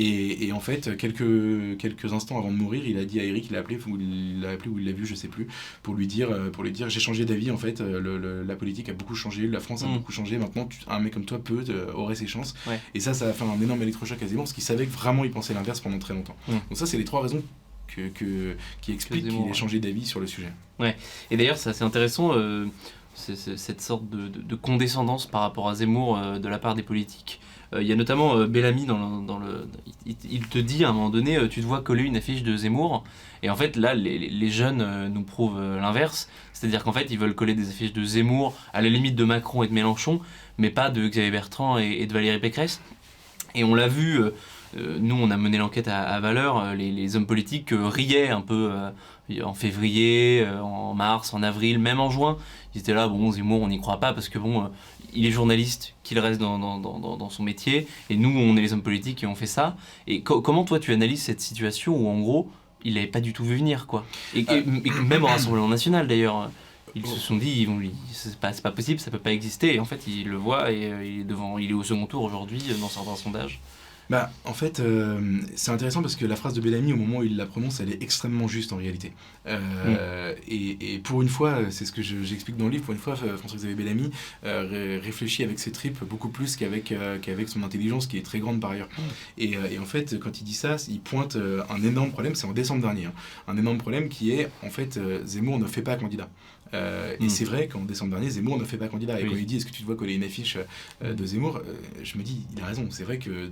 Et en fait, quelques instants avant de mourir, il a dit à Eric, il l'a appelé ou il l'a vu, je sais plus, pour lui dire j'ai changé d'avis, en fait, la politique a beaucoup changé, la France a beaucoup changé, maintenant un mec comme toi aurait ses chances. Ouais. Et ça a fait un énorme électrochoc à Zemmour, parce qu'il savait que vraiment il pensait l'inverse pendant très longtemps. Donc ça, c'est les 3 raisons qui expliquent qu'il ait changé d'avis sur le sujet. Ouais. Et d'ailleurs, c'est assez intéressant, cette sorte de condescendance par rapport à Zemmour de la part des politiques. Il y a notamment Bellamy il te dit à un moment donné, tu te vois coller une affiche de Zemmour, et en fait là les jeunes nous prouvent l'inverse, c'est-à-dire qu'en fait ils veulent coller des affiches de Zemmour à la limite de Macron et de Mélenchon, mais pas de Xavier Bertrand et de Valérie Pécresse. Et on l'a vu, nous on a mené l'enquête à Valeurs, les hommes politiques riaient un peu en février, en mars, en avril, même en juin. Ils étaient là, bon, Zemmour on n'y croit pas parce que bon, il est journaliste, qu'il reste dans son métier, et nous on est les hommes politiques et on fait ça. Et comment toi tu analyses cette situation où en gros il n'avait pas du tout vu venir, quoi. Et même au Rassemblement National d'ailleurs. Ils se sont dit, c'est pas possible, ça peut pas exister. Et en fait, ils le voient et il est au second tour aujourd'hui dans certains sondages. Bah, en fait, c'est intéressant parce que la phrase de Bellamy, au moment où il la prononce, elle est extrêmement juste en réalité. Et pour une fois, c'est ce que j'explique dans le livre, pour une fois, François-Xavier Bellamy réfléchit avec ses tripes beaucoup plus qu'avec son intelligence qui est très grande par ailleurs. Et en fait, quand il dit ça, il pointe un énorme problème, c'est en décembre dernier, hein, un énorme problème qui est, en fait, Zemmour ne fait pas candidat. Et c'est vrai qu'en décembre dernier, Zemmour ne fait pas candidat. Et quand il dit est-ce que tu te vois coller une affiche de Zemmour, je me dis il a raison. C'est vrai que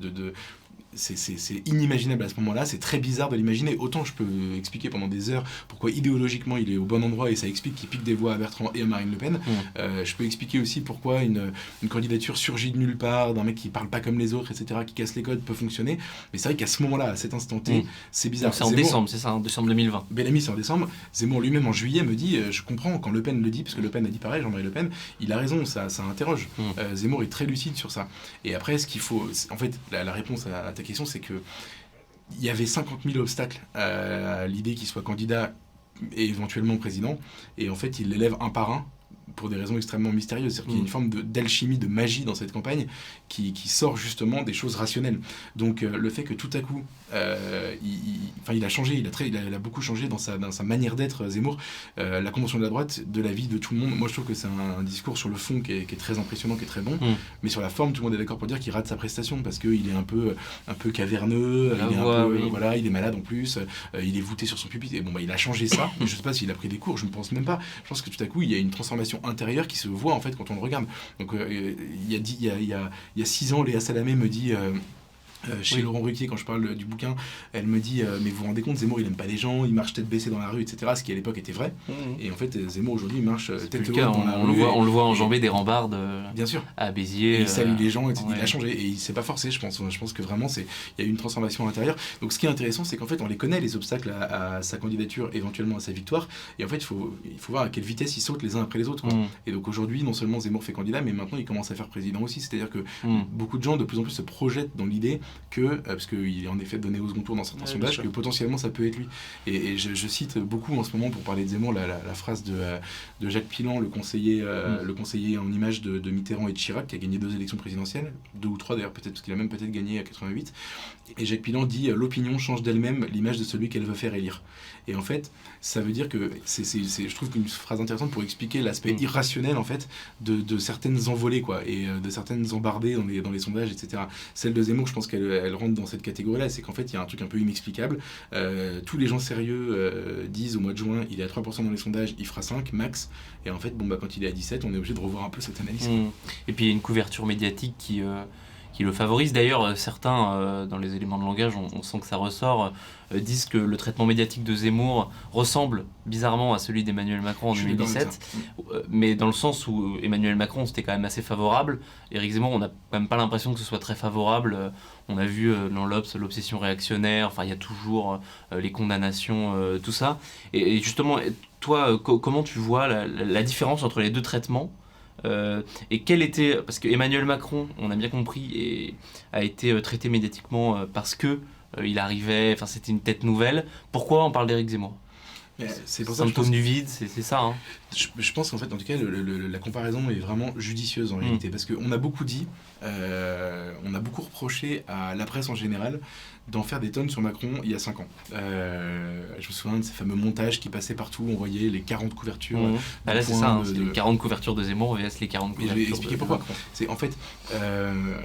c'est inimaginable à ce moment-là, c'est très bizarre de l'imaginer. Autant je peux expliquer pendant des heures pourquoi idéologiquement il est au bon endroit et ça explique qu'il pique des voix à Bertrand et à Marine Le Pen. Je peux expliquer aussi pourquoi une candidature surgit de nulle part, d'un mec qui parle pas comme les autres, etc., qui casse les codes, peut fonctionner. Mais c'est vrai qu'à ce moment-là, à cet instant T, c'est bizarre. Donc c'est en décembre, c'est ça, en décembre 2020. Bellamy, c'est en décembre. Zemmour lui-même en juillet me dit je comprends quand Le Pen le dit, parce que Le Pen a dit pareil, Jean-Marie Le Pen, il a raison, ça interroge. Zemmour est très lucide sur ça. Et après, ce qu'il faut. En fait, la réponse à ta question, c'est que il y avait 50 000 obstacles à l'idée qu'il soit candidat et éventuellement président, et en fait il l'élève un par un pour des raisons extrêmement mystérieuses. C'est-à-dire qu'il y a une forme d'alchimie, de magie dans cette campagne qui sort justement des choses rationnelles. Donc le fait que tout à coup, il a changé, il a beaucoup changé dans sa manière d'être, Zemmour, la convention de la droite, de la vie de tout le monde. Moi je trouve que c'est un discours sur le fond qui est très impressionnant, qui est très bon, mais sur la forme, tout le monde est d'accord pour dire qu'il rate sa prestation parce qu'il est un peu caverneux, il est malade en plus, il est voûté sur son pupitre, et bon il a changé ça. Je sais pas s'il a pris des cours, je ne pense même pas. Je pense que tout à coup il y a une transformation intérieure qui se voit en fait quand on le regarde. Donc il y a 6 ans, Léa Salamé me dit chez Laurent Ruquier, quand je parle du bouquin, elle me dit mais vous vous rendez compte, Zemmour il aime pas les gens, il marche tête baissée dans la rue, etc., ce qui à l'époque était vrai. Et en fait Zemmour aujourd'hui il marche tête haute dans la rue, on le voit enjamber des rambardes bien sûr, à Béziers, il salue les gens, il a changé et il s'est pas forcé. Je pense que vraiment il y a eu une transformation à l'intérieur. Donc ce qui est intéressant, c'est qu'en fait on les connaît, les obstacles à sa candidature, éventuellement à sa victoire, et en fait il faut voir à quelle vitesse ils sautent les uns après les autres, quoi. Et donc aujourd'hui non seulement Zemmour fait candidat, mais maintenant il commence à faire président aussi. C'est-à-dire que beaucoup de gens de plus en plus se projettent dans l'idée que parce qu'il est en effet donné au second tour dans certains sondages, que potentiellement ça peut être lui. Et je cite beaucoup en ce moment pour parler de Zemmour la phrase de Jacques Pilan, le conseiller en images de Mitterrand et de Chirac, qui a gagné 2 élections présidentielles, 2 ou 3 d'ailleurs, peut-être, parce qu'il a même peut-être gagné à 88. Et Jacques Pilan dit l'opinion change d'elle-même l'image de celui qu'elle veut faire élire. Et en fait, ça veut dire que je trouve qu'une phrase intéressante pour expliquer l'aspect irrationnel en fait de certaines envolées, quoi, et de certaines embardées dans les sondages, etc. Celle de Zemmour, je pense qu'elle rentre dans cette catégorie-là, c'est qu'en fait il y a un truc un peu inexplicable. Tous les gens sérieux disent au mois de juin il est à 3% dans les sondages, il fera 5 max, et en fait quand il est à 17, on est obligé de revoir un peu cette analyse. Et puis il y a une couverture médiatique qui le favorise. D'ailleurs, certains, dans les éléments de langage, on sent que ça ressort, disent que le traitement médiatique de Zemmour ressemble bizarrement à celui d'Emmanuel Macron en 2017, mais dans le sens où Emmanuel Macron c'était quand même assez favorable. Éric Zemmour, on n'a quand même pas l'impression que ce soit très favorable. On a vu dans l'Obs l'obsession réactionnaire, enfin il y a toujours les condamnations, tout ça. Et justement, toi, comment tu vois la différence entre les deux traitements ? Et quel était, parce que Emmanuel Macron, on a bien compris, a été traité médiatiquement parce que il arrivait, enfin c'était une tête nouvelle. Pourquoi on parle d'Éric Zemmour ? C'est pour ça que symptôme du vide, c'est ça. Hein. je pense qu'en fait, en tout cas, la comparaison est vraiment judicieuse en réalité, parce qu'on a beaucoup dit, on a beaucoup reproché à la presse en général d'en faire des tonnes sur Macron il y a 5 ans. Je me souviens de ces fameux montages qui passaient partout, on voyait les 40 couvertures. Là, c'est ça, c'est les 40 couvertures de Zemmour vs les 40 couvertures. Je vais expliquer pourquoi. Macron. C'est, en fait,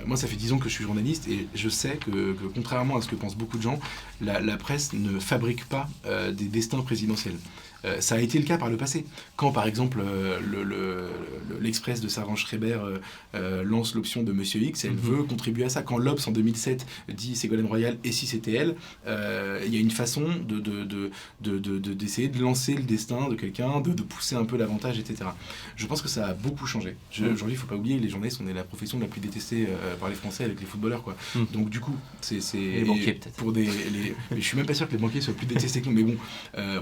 moi, ça fait 10 ans que je suis journaliste et je sais que contrairement à ce que pensent beaucoup de gens, la presse ne fabrique pas des destins présidentiels. Ça a été le cas par le passé. Quand, par exemple, l'Express de Servan-Schreiber lance l'option de Monsieur X, elle veut contribuer à ça. Quand l'Obs, en 2007, dit Ségolène Royal, et si c'était elle, il y a une façon d'essayer de lancer le destin de quelqu'un, de pousser un peu l'avantage, etc. Je pense que ça a beaucoup changé. Aujourd'hui, il ne faut pas oublier, les journalistes, on est la profession la plus détestée par les Français avec les footballeurs, quoi. Donc, du coup, c'est les banquiers, peut-être. Mais je suis même pas sûr que les banquiers soient plus détestés que nous, mais bon.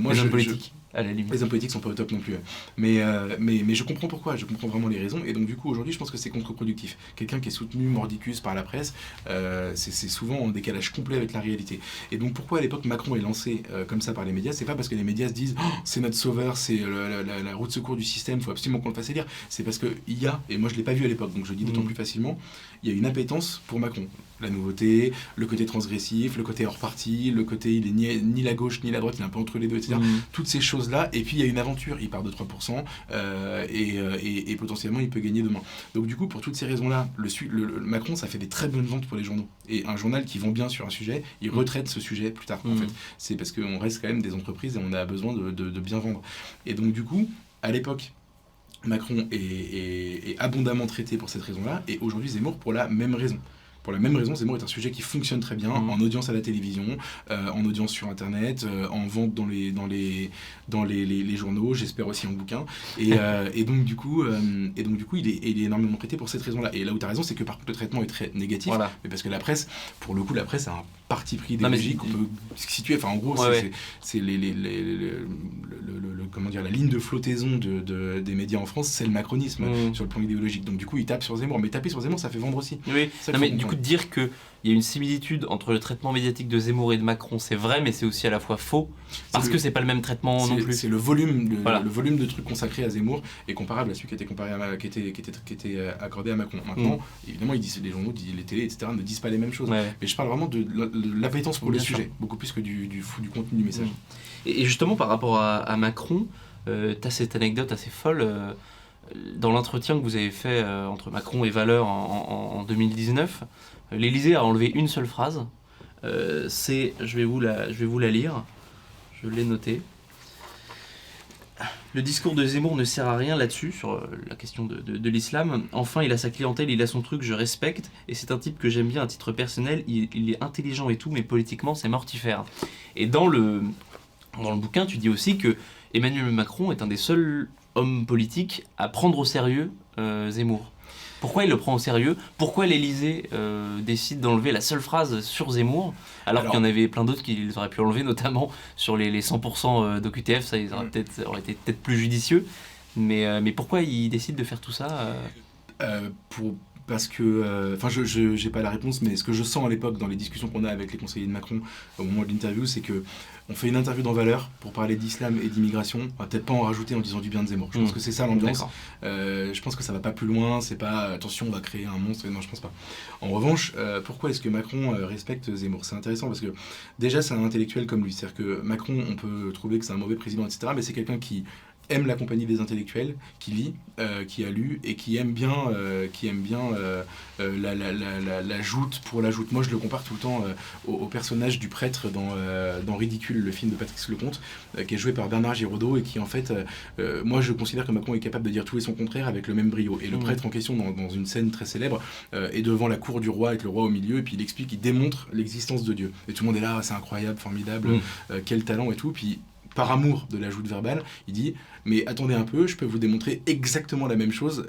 Moi, les hommes politiques. À la limite. Les hommes politiques sont pas au top non plus. Mais je comprends pourquoi, je comprends vraiment les raisons. Et donc du coup aujourd'hui je pense que c'est contre-productif. Quelqu'un qui est soutenu mordicus par la presse, c'est souvent en décalage complet avec la réalité. Et donc pourquoi à l'époque Macron est lancé comme ça par les médias? C'est pas parce que les médias se disent c'est notre sauveur, c'est la roue de secours du système, faut absolument qu'on le fasse élire. C'est parce qu'il y a, et moi je l'ai pas vu à l'époque, donc je le dis d'autant plus facilement, il y a une appétence pour Macron. La nouveauté, le côté transgressif, le côté hors parti, le côté il est ni la gauche ni la droite, il est un peu entre les deux, etc. Toutes ces choses-là, et puis il y a une aventure, il part de 3%, et potentiellement il peut gagner demain. Donc du coup, pour toutes ces raisons-là, le Macron, ça fait des très bonnes ventes pour les journaux. Et un journal qui vend bien sur un sujet, il retraite ce sujet plus tard, en fait. C'est parce qu'on reste quand même des entreprises et on a besoin de bien vendre. Et donc du coup, à l'époque, Macron est abondamment traité pour cette raison-là, et aujourd'hui Zemmour pour la même raison. Pour la même raison, Zemmour est un sujet qui fonctionne très bien en audience à la télévision, en audience sur Internet, en vente dans les journaux, j'espère aussi en bouquin. Et donc du coup, il est énormément traité pour cette raison-là. Et là où tu as raison, c'est que par contre le traitement est très négatif, voilà. Mais parce que la presse, pour le coup, la presse a un parti pris idéologique qu'on peut situer. Enfin, en gros, c'est comment dire, la ligne de flottaison des médias en France, c'est le macronisme sur le plan idéologique. Donc du coup, il tape sur Zemmour, mais taper sur Zemmour, ça fait vendre aussi. Oui. Non, mais du coup, de dire qu'il y a une similitude entre le traitement médiatique de Zemmour et de Macron, c'est vrai, mais c'est aussi à la fois faux, parce que c'est pas le même traitement non plus. C'est le volume de trucs consacrés à Zemmour est comparable à celui qui était accordé à Macron. Maintenant, évidemment, les journaux, les télés, etc. ne disent pas les mêmes choses. Ouais. Mais je parle vraiment de l'appétence pour le sujet, beaucoup plus que du contenu du message. Et justement, par rapport à Macron, t'as cette anecdote assez folle. Dans l'entretien que vous avez fait entre Macron et Valeur en 2019, l'Élysée a enlevé une seule phrase. Je vais vous la lire. Je l'ai notée. Le discours de Zemmour ne sert à rien là-dessus, sur la question de l'islam. Enfin, il a sa clientèle, il a son truc, je respecte. Et c'est un type que j'aime bien à titre personnel. Il est intelligent et tout, mais politiquement, c'est mortifère. Et dans le bouquin, tu dis aussi que Emmanuel Macron est un des seuls hommes politiques à prendre au sérieux Zemmour. Pourquoi il le prend au sérieux? Pourquoi l'Élysée décide d'enlever la seule phrase sur Zemmour, alors qu'il y en avait plein d'autres qu'ils auraient pu enlever, notamment sur les 100% d'OQTF, ça aurait été peut-être plus judicieux. Mais pourquoi il décide de faire tout ça parce que, je j'ai pas la réponse, mais ce que je sens à l'époque dans les discussions qu'on a avec les conseillers de Macron au moment de l'interview, c'est que on fait une interview dans Valeurs pour parler d'islam et d'immigration. On va peut-être pas en rajouter en disant du bien de Zemmour. Je pense que c'est ça l'ambiance. Je pense que ça va pas plus loin. C'est pas attention, on va créer un monstre. Non, je pense pas. En revanche, pourquoi est-ce que Macron respecte Zemmour? C'est intéressant parce que déjà c'est un intellectuel comme lui. C'est-à-dire que Macron, on peut trouver que c'est un mauvais président, etc. Mais c'est quelqu'un qui aime la compagnie des intellectuels, qui lit, qui a lu et qui aime bien la joute pour la joute. Moi, je le compare tout le temps au personnage du prêtre dans Ridicule, le film de Patrice Lecomte, qui est joué par Bernard Giraudot et qui, en fait, moi, je considère que Macron est capable de dire tout et son contraire avec le même brio. Et le prêtre en question, dans une scène très célèbre, est devant la cour du roi avec le roi au milieu, et puis il explique, il démontre l'existence de Dieu. Et tout le monde est là, c'est incroyable, formidable, quel talent et tout. Puis par amour de la joute verbale, il dit mais attendez un peu, je peux vous démontrer exactement la même chose,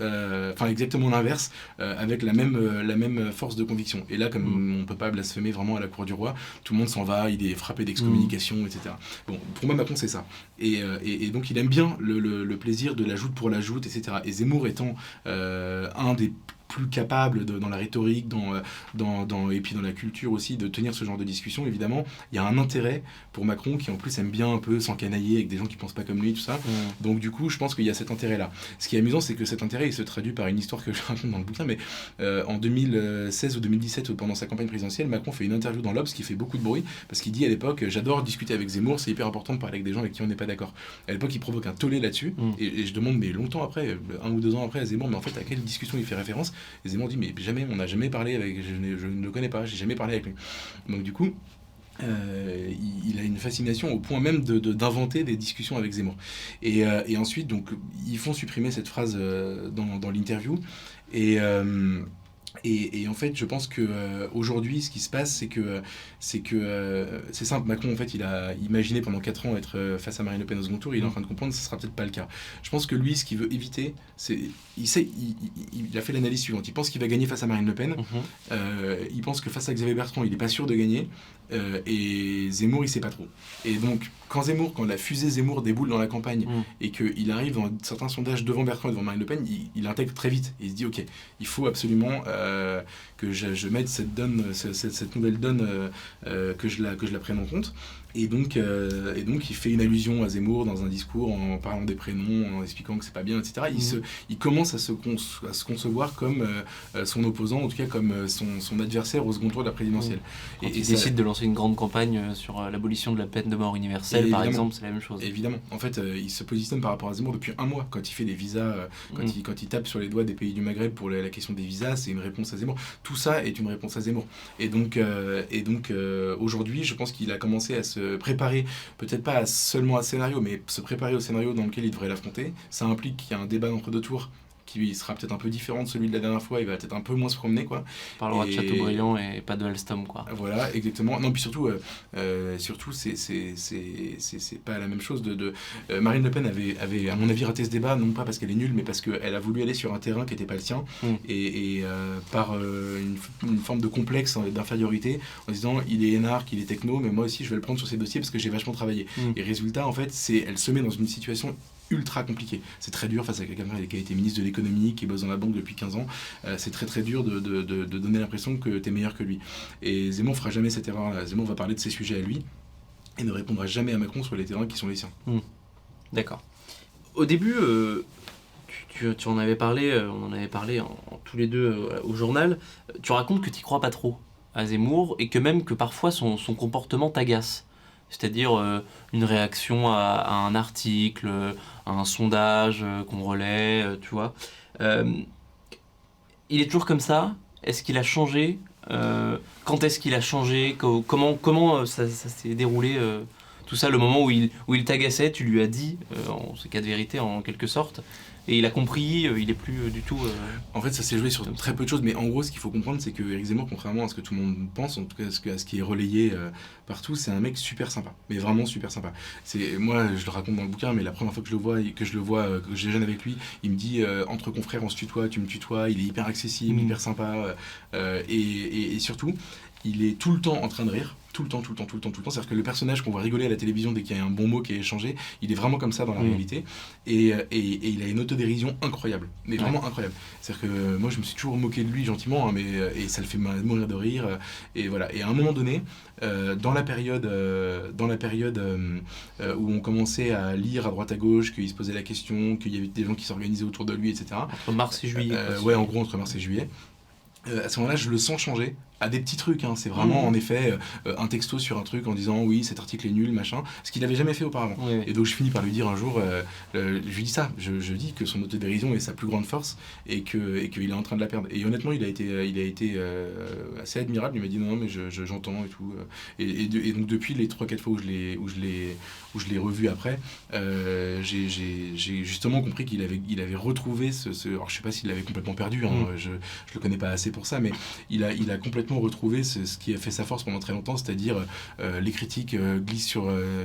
exactement l'inverse, avec la même force de conviction. Et là, comme on peut pas blasphémer vraiment à la cour du roi, tout le monde s'en va, il est frappé d'excommunication, etc. Bon, pour moi, Macron, c'est ça. Et donc, il aime bien le plaisir de la joute pour la joute, etc. Et Zemmour étant un des plus capable dans la rhétorique, et puis dans la culture aussi, de tenir ce genre de discussion, évidemment, il y a un intérêt pour Macron qui en plus aime bien un peu s'encanailler avec des gens qui pensent pas comme lui, tout ça. Donc du coup, je pense qu'il y a cet intérêt-là. Ce qui est amusant, c'est que cet intérêt, il se traduit par une histoire que je raconte dans le bouquin, mais en 2016 ou 2017, pendant sa campagne présidentielle, Macron fait une interview dans l'Obs qui fait beaucoup de bruit, parce qu'il dit à l'époque, j'adore discuter avec Zemmour, c'est hyper important de parler avec des gens avec qui on n'est pas d'accord. À l'époque, il provoque un tollé là-dessus, et je demande, mais longtemps après, 1 ou 2 ans après, à Zemmour, mais en fait, à quelle discussion il fait référence? Et Zemmour dit, mais jamais, on n'a jamais parlé avec, je ne le connais pas, j'ai jamais parlé avec lui. Donc du coup, il a une fascination au point même d'inventer des discussions avec Zemmour. Et ensuite, donc, ils font supprimer cette phrase dans l'interview. Et en fait, je pense que aujourd'hui, ce qui se passe, c'est simple. Macron, en fait, il a imaginé pendant 4 ans être face à Marine Le Pen au second tour. Il est en train de comprendre que ce sera peut-être pas le cas. Je pense que lui, ce qu'il veut éviter, c'est, il a fait l'analyse suivante. Il pense qu'il va gagner face à Marine Le Pen. Il pense que face à Xavier Bertrand, il est pas sûr de gagner. Et Zemmour, il sait pas trop. Et donc, quand la fusée Zemmour déboule dans la campagne et qu'il arrive dans certains sondages devant Bertrand et devant Marine Le Pen, il intègre très vite. Et il se dit, ok, il faut absolument que je mette cette nouvelle donne, que je la prenne en compte. Et donc, il fait une allusion à Zemmour dans un discours en parlant des prénoms, en expliquant que c'est pas bien, etc. Il commence à se concevoir comme son opposant, en tout cas comme son adversaire au second tour de la présidentielle. Quand il décide de lancer une grande campagne sur l'abolition de la peine de mort universelle, par exemple, c'est la même chose. Évidemment. En fait, il se positionne par rapport à Zemmour depuis 1 mois. Quand il fait des visas, quand il tape sur les doigts des pays du Maghreb pour la question des visas, c'est une réponse à Zemmour. Tout ça est une réponse à Zemmour. Et donc aujourd'hui, je pense qu'il a commencé à se préparer, peut-être pas seulement à ce scénario, mais se préparer au scénario dans lequel il devrait l'affronter. Ça implique qu'il y a un débat entre 2 tours qui sera peut-être un peu différent de celui de la dernière fois, il va peut-être un peu moins se promener, quoi. Parlera de Chateaubriand et pas de Alstom, quoi. Voilà, exactement. Non, puis surtout c'est pas la même chose Marine Le Pen avait, à mon avis, raté ce débat, non pas parce qu'elle est nulle, mais parce qu'elle a voulu aller sur un terrain qui n'était pas le sien, et par une forme de complexe d'infériorité, en disant, il est énarque, il est techno, mais moi aussi, je vais le prendre sur ces dossiers parce que j'ai vachement travaillé. Et résultat, en fait, elle se met dans une situation ultra compliqué. C'est très dur face à quelqu'un qui a été ministre de l'économie, qui bosse dans la banque depuis 15 ans. C'est très très dur de donner l'impression que t'es meilleur que lui. Et Zemmour fera jamais cette erreur-là. Zemmour va parler de ses sujets à lui et ne répondra jamais à Macron sur les terrains qui sont les siens. D'accord. Au début, tu en avais parlé, on en avait parlé tous les deux au journal. Tu racontes que tu crois pas trop à Zemmour et que même que parfois son comportement t'agace. C'est-à-dire une réaction à un article, à un sondage qu'on relaie, tu vois. Il est toujours comme ça? Est-ce qu'il a changé? Quand est-ce qu'il a changé? Comment ça s'est déroulé tout ça, le moment où il t'agaçait, tu lui as dit, en ce cas de vérité en quelque sorte, et il a compris, il est plus du tout... En fait, ça s'est joué sur très peu de choses, mais en gros, ce qu'il faut comprendre, c'est que Éric Zemmour, contrairement à ce que tout le monde pense, en tout cas à ce qui est relayé partout, c'est un mec super sympa, mais vraiment super sympa. Moi, je le raconte dans le bouquin, mais la première fois que je le vois, que je déjeune avec lui, il me dit, entre confrères, on se tutoie, tu me tutoies, il est hyper accessible, hyper sympa, et surtout, il est tout le temps en train de rire. Tout le temps. C'est-à-dire que le personnage qu'on voit rigoler à la télévision dès qu'il y a un bon mot qui est échangé, il est vraiment comme ça dans la réalité. Et il a une autodérision incroyable. Mais vraiment incroyable. C'est-à-dire que moi, je me suis toujours moqué de lui gentiment, hein, et ça le fait mourir de rire. Et voilà. Et à un moment donné, dans la période où on commençait à lire à droite à gauche, qu'il se posait la question, qu'il y avait des gens qui s'organisaient autour de lui, etc. Entre mars et juillet. Ouais, en gros, entre mars et juillet. À ce moment-là, je le sens changer à des petits trucs, hein. C'est vraiment en effet un texto sur un truc en disant oui, cet article est nul, machin, ce qu'il avait jamais fait auparavant. Et donc je finis par lui dire un jour, je lui dis ça, je dis que son autodérision est sa plus grande force et qu'il est en train de la perdre. Et honnêtement, il a été assez admirable. Il m'a dit non, mais j'entends et tout. Et donc depuis les 3-4 fois où je l'ai revu après, j'ai justement compris qu'il avait retrouvé alors je sais pas s'il l'avait complètement perdu, hein, je le connais pas assez pour ça, mais il a complètement retrouvé ce qui a fait sa force pendant très longtemps, c'est-à-dire les critiques glissent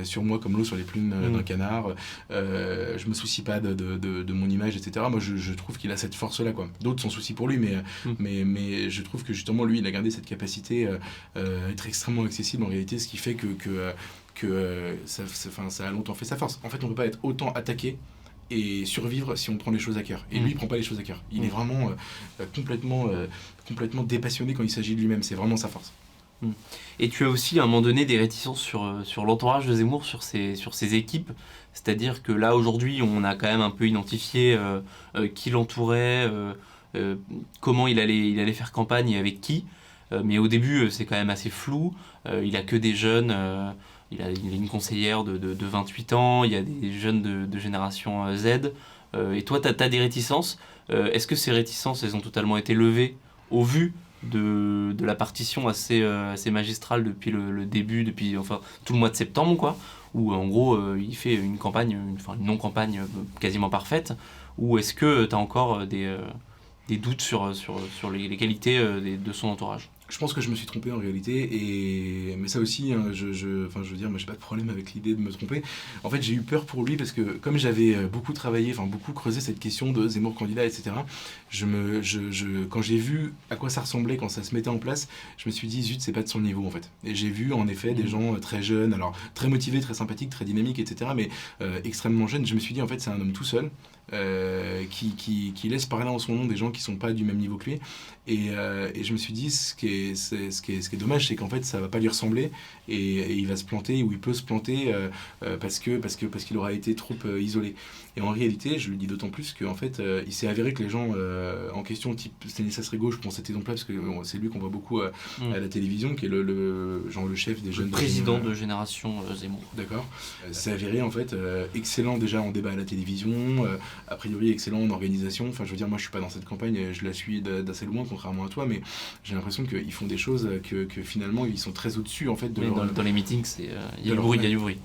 sur moi comme l'eau sur les plumes d'un canard, je me soucie pas de mon image, etc. Moi je trouve qu'il a cette force-là, quoi. D'autres s'en soucient pour lui, mais je trouve que justement lui il a gardé cette capacité à être extrêmement accessible en réalité, ce qui fait que ça a longtemps fait sa force. En fait, on peut pas être autant attaqué et survivre si on prend les choses à cœur. Et lui, il prend pas les choses à cœur. Il est vraiment complètement dépassionné quand il s'agit de lui-même. C'est vraiment sa force. Et tu as aussi à un moment donné des réticences sur l'entourage de Zemmour, sur ses équipes. C'est-à-dire que là, aujourd'hui, on a quand même un peu identifié qui l'entourait, comment il allait faire campagne et avec qui. Mais au début, c'est quand même assez flou. Il a que des jeunes. Il a une conseillère de 28 ans. Il y a des jeunes de génération Z. Et toi, tu as des réticences. Est-ce que ces réticences, elles ont totalement été levées au vu de la partition assez magistrale depuis le début, depuis enfin, tout le mois de septembre, quoi, où en gros, il fait une campagne, une non-campagne quasiment parfaite. Ou est-ce que tu as encore des doutes sur les qualités de son entourage? Je pense que je me suis trompé en réalité, mais ça aussi, hein, je veux dire, moi j'ai pas de problème avec l'idée de me tromper. En fait, j'ai eu peur pour lui parce que comme j'avais beaucoup travaillé, beaucoup creusé cette question de Zemmour candidat, etc., quand j'ai vu à quoi ça ressemblait quand ça se mettait en place, je me suis dit, zut, c'est pas de son niveau en fait. Et j'ai vu en effet des gens très jeunes, alors très motivés, très sympathiques, très dynamiques, etc., mais extrêmement jeunes. Je me suis dit, en fait, c'est un homme tout seul. Qui laisse parler en son nom des gens qui sont pas du même niveau que lui, et je me suis dit ce qui est dommage, c'est qu'en fait ça va pas lui ressembler, et il va se planter, ou il peut se planter parce qu'il aura été trop isolé. Et en réalité, je le dis d'autant plus qu'en fait il s'est avéré que les gens en question, type Stanislas Rigaud, je prends cet exemple là parce que c'est lui qu'on voit beaucoup à la télévision, qui est le chef des jeunes, le président de génération Zemmour. D'accord. C'est avéré en fait excellent déjà en débat à la télévision, a priori excellent en organisation. Enfin, je veux dire, moi je suis pas dans cette campagne, je la suis d'assez loin, contrairement à toi, mais j'ai l'impression qu'ils font des choses que finalement ils sont très au-dessus en fait de dans les meetings, il y a du bruit, il y a du bruit.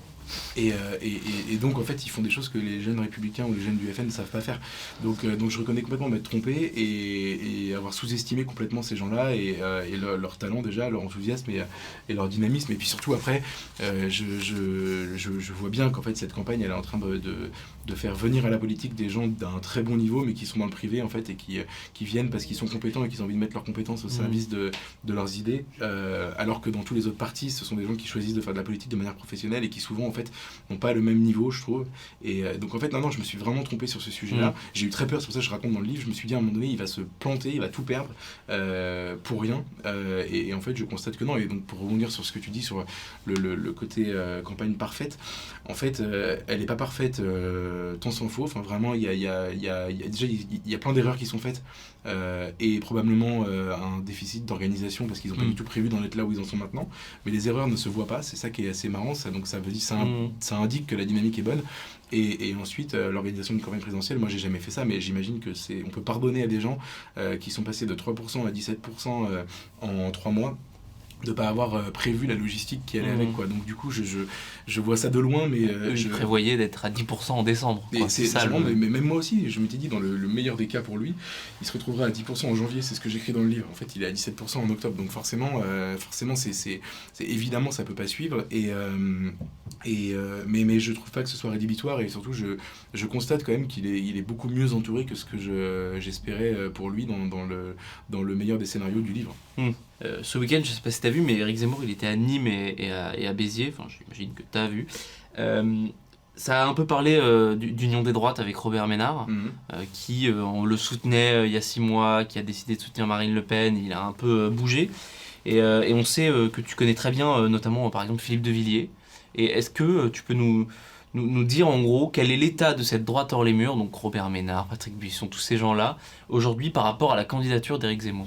Et donc en fait ils font des choses que les jeunes républicains ou les jeunes du FN ne savent pas faire. Donc je reconnais complètement m'être trompé et avoir sous-estimé complètement ces gens-là, et leur talent déjà, leur enthousiasme et leur dynamisme. Et puis surtout après, je vois bien qu'en fait cette campagne elle est en train de faire venir à la politique des gens d'un très bon niveau, mais qui sont dans le privé en fait, et qui viennent parce qu'ils sont compétents et qu'ils ont envie de mettre leurs compétences au service de leurs idées, alors que dans tous les autres partis ce sont des gens qui choisissent de faire de la politique de manière professionnelle et qui souvent en fait n'ont pas le même niveau, je trouve. Et donc en fait non, je me suis vraiment trompé sur ce sujet-là. J'ai eu très peur, c'est pour ça que je raconte dans le livre. Je me suis dit à un moment donné il va se planter, il va tout perdre pour rien, et en fait je constate que non. Et donc pour rebondir sur ce que tu dis sur le côté campagne parfaite, en fait elle n'est pas parfaite tant s'en faut. Enfin vraiment il y a plein d'erreurs qui sont faites, et probablement un déficit d'organisation parce qu'ils n'ont pas du tout prévu d'en être là où ils en sont maintenant. Mais les erreurs ne se voient pas, c'est ça qui est assez marrant. Donc ça veut dire, ça indique que la dynamique est bonne. Et ensuite l'organisation d'une campagne présidentielle, moi j'ai jamais fait ça, mais j'imagine que on peut pardonner à des gens qui sont passés de 3% à 17% en 3 mois, de pas avoir prévu la logistique qui allait avec, quoi. Donc du coup je vois ça de loin, mais je prévoyais d'être à 10% en décembre, quoi. C'est ça, mais même moi aussi je m'étais dit, dans le meilleur des cas pour lui, il se retrouverait à 10% en janvier. C'est ce que j'écris dans le livre. En fait il est à 17% en octobre, donc forcément c'est évidemment ça peut pas suivre, mais je trouve pas que ce soit rédhibitoire, et surtout je constate quand même qu'il est beaucoup mieux entouré que ce que j'espérais pour lui dans le meilleur des scénarios du livre. Ce week-end, je sais pas si t'as vu, mais Éric Zemmour il était à Nîmes et à Béziers, enfin j'imagine que t'as vu. Ça a un peu parlé d'union des droites avec Robert Ménard, qui on le soutenait il y a 6 mois, qui a décidé de soutenir Marine Le Pen. Il a un peu bougé, et on sait que tu connais très bien notamment par exemple Philippe de Villiers. Et est-ce que tu peux nous dire en gros quel est l'état de cette droite hors les murs, donc Robert Ménard, Patrick Buisson, tous ces gens-là, aujourd'hui par rapport à la candidature d'Éric Zemmour?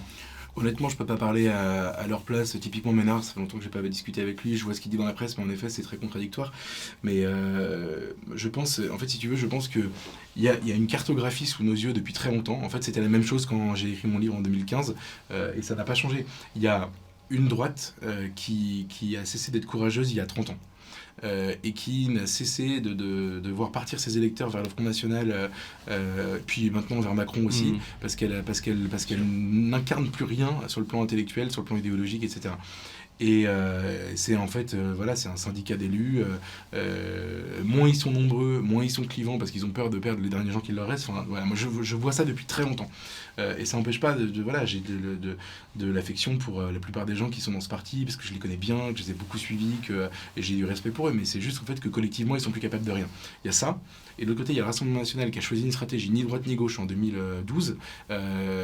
Honnêtement, je peux pas parler à leur place. Typiquement Ménard, ça fait longtemps que j'ai pas discuté avec lui. Je vois ce qu'il dit dans la presse, mais en effet, c'est très contradictoire. Mais je pense, en fait, si tu veux, je pense que il y a une cartographie sous nos yeux depuis très longtemps. En fait, c'était la même chose quand j'ai écrit mon livre en 2015, et ça n'a pas changé. Il y a une droite qui a cessé d'être courageuse il y a 30 ans. Et qui n'a cessé de voir partir ses électeurs vers le Front National, puis maintenant vers Macron aussi, parce qu'elle n'incarne plus rien sur le plan intellectuel, sur le plan idéologique, etc. Et c'est en fait, voilà, c'est un syndicat d'élus. Moins ils sont nombreux, moins ils sont clivants parce qu'ils ont peur de perdre les derniers gens qui leur restent. Enfin, voilà, moi je vois ça depuis très longtemps. Et ça n'empêche pas voilà, j'ai de l'affection pour la plupart des gens qui sont dans ce parti parce que je les connais bien, que je les ai beaucoup suivis, et j'ai du respect pour eux. Mais c'est juste en fait que collectivement ils sont plus capables de rien. Il y a ça. Et de l'autre côté, il y a le Rassemblement national qui a choisi une stratégie ni droite ni gauche en 2012.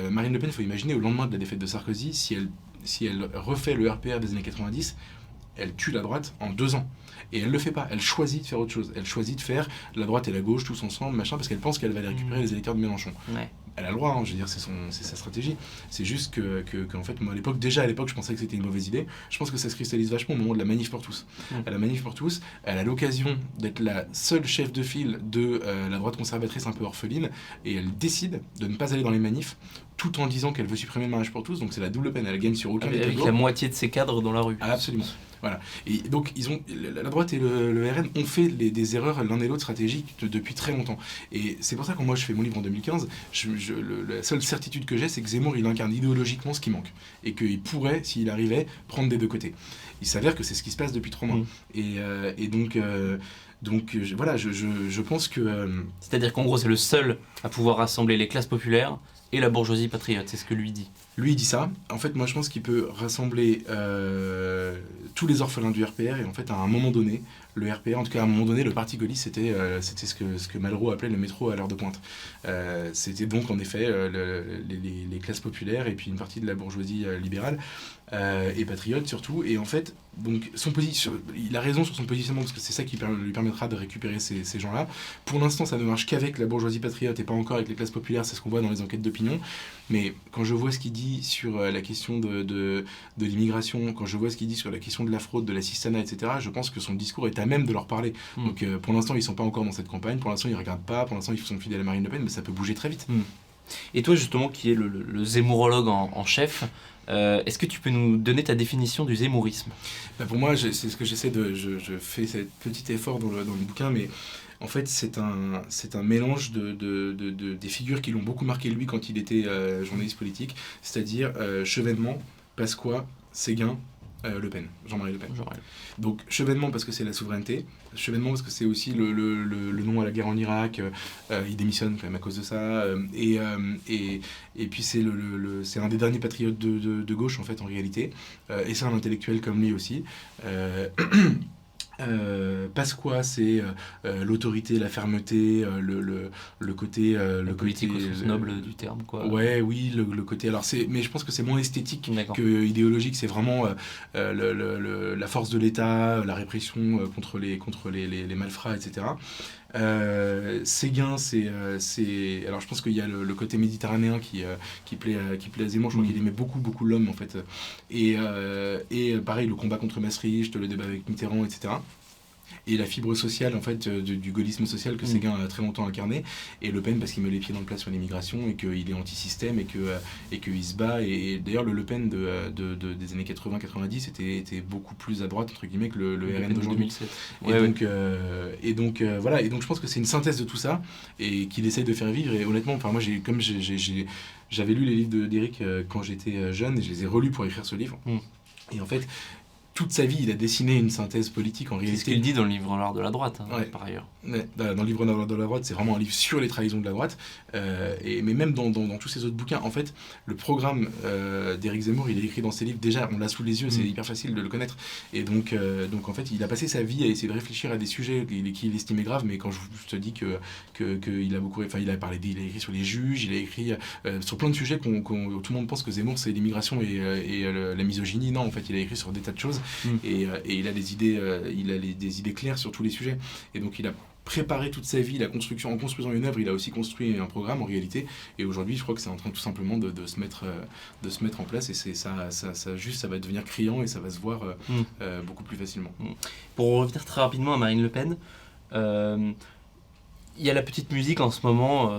Marine Le Pen, il faut imaginer, au lendemain de la défaite de Sarkozy, si elle refait le RPR des années 90, elle tue la droite en 2 ans. Et elle le fait pas, elle choisit de faire autre chose. Elle choisit de faire la droite et la gauche tous ensemble, machin, parce qu'elle pense qu'elle va aller récupérer les électeurs de Mélenchon. Ouais. Elle a le droit, hein, je veux dire, c'est sa stratégie. C'est juste qu'en fait, moi, à l'époque, je pensais que c'était une mauvaise idée. Je pense que ça se cristallise vachement au moment de la Manif pour tous. À la Manif pour tous, elle a l'occasion d'être la seule chef de file de la droite conservatrice un peu orpheline, et elle décide de ne pas aller dans les manifs, tout en disant qu'elle veut supprimer le mariage pour tous. Donc c'est la double peine, elle gagne sur aucun des Avec tableaux. la moitié de ses cadres dans la rue. Ah, absolument. Voilà. Et donc, la droite et le RN ont fait des erreurs l'un et l'autre stratégiques depuis très longtemps. Et c'est pour ça que moi, je fais mon livre en 2015. La seule certitude que j'ai, c'est que Zemmour, il incarne idéologiquement ce qui manque. Et qu'il pourrait, s'il arrivait, prendre des deux côtés. Il s'avère que c'est ce qui se passe depuis 3 mois. Et donc, voilà, je pense que... C'est-à-dire qu'en gros, c'est le seul à pouvoir rassembler les classes populaires et la bourgeoisie patriote, c'est ce que lui dit. Lui, il dit ça. En fait, moi, je pense qu'il peut rassembler tous les orphelins du RPR. Et en fait, à un moment donné, le RPR, en tout cas à un moment donné, le parti gaulliste, c'était ce que Malraux appelait le métro à l'heure de pointe. C'était donc, en effet, les classes populaires et puis une partie de la bourgeoisie libérale et patriote, surtout. Et en fait, donc, il a raison sur son positionnement, parce que c'est ça qui lui permettra de récupérer ces gens-là. Pour l'instant, ça ne marche qu'avec la bourgeoisie patriote et pas encore avec les classes populaires. C'est ce qu'on voit dans les enquêtes d'opinion. Mais quand je vois ce qu'il dit sur la question de l'immigration, quand je vois ce qu'il dit sur la question de la fraude, de l'assistanat, etc., je pense que son discours est à même de leur parler. Donc pour l'instant, ils ne sont pas encore dans cette campagne, pour l'instant, ils ne regardent pas, pour l'instant, ils sont fidèles à Marine Le Pen, mais ça peut bouger très vite. Et toi, justement, qui est le zémourologue en chef, est-ce que tu peux nous donner ta définition du zémourisme ? Pour moi, c'est ce que j'essaie de... Je fais ce petit effort dans le bouquin, mais... En fait, c'est un mélange des figures qui l'ont beaucoup marqué lui quand il était journaliste politique, c'est-à-dire Chevènement, Pasqua, Séguin, Le Pen, Jean-Marie Le Pen. Donc Chevènement parce que c'est la souveraineté, Chevènement parce que c'est aussi le nom à la guerre en Irak, il démissionne quand même à cause de ça, et puis c'est un des derniers patriotes de gauche en fait en réalité, et c'est un intellectuel comme lui aussi. Pasqua, c'est l'autorité, la fermeté, le côté... le politique au sens noble du terme, quoi. Ouais, oui, le côté... mais je pense que c'est moins esthétique que idéologique, c'est vraiment la force de l'État, la répression contre les malfrats, etc. Séguin, alors je pense qu'il y a le côté méditerranéen qui plaît à Zemmour. Je crois qu'il aimait beaucoup l'homme en fait, et pareil, le combat contre Maastricht, le débat avec Mitterrand, etc. Et la fibre sociale en fait du gaullisme social que Séguin a très longtemps incarné, et Le Pen parce qu'il met les pieds dans le plat sur l'immigration et qu'il est anti-système et qu'il se bat, et d'ailleurs le Pen des années 80-90 était beaucoup plus à droite entre guillemets que le RN d'aujourd'hui. 2007. Et donc voilà, et donc je pense que c'est une synthèse de tout ça et qu'il essaye de faire vivre. Et honnêtement, enfin moi j'avais lu les livres d'Éric quand j'étais jeune, et je les ai relus pour écrire ce livre. Et en fait, toute sa vie, il a dessiné une synthèse politique en réalité. C'est ce qu'il dit dans le livre L'art de la droite, par ailleurs. Dans le livre L'art de la droite, c'est vraiment un livre sur les trahisons de la droite. Mais même dans tous ses autres bouquins, en fait, le programme d'Éric Zemmour, il est écrit dans ses livres. Déjà, on l'a sous les yeux, c'est hyper facile de le connaître. Et donc en fait, il a passé sa vie à essayer de réfléchir à des sujets qu'il estimait graves. Mais quand je te dis qu'il a beaucoup... Enfin, il a écrit sur les juges, il a écrit sur plein de sujets tout le monde pense que Zemmour, c'est l'immigration et la misogynie. Non, en fait, il a écrit sur des tas de choses. Et il a des idées claires sur tous les sujets, et donc il a préparé toute sa vie en construisant une œuvre. Il a aussi construit un programme en réalité, et aujourd'hui je crois que c'est en train tout simplement de se mettre en place, et ça va devenir criant et ça va se voir beaucoup plus facilement. Pour revenir très rapidement à Marine Le Pen, il y a la petite musique en ce moment,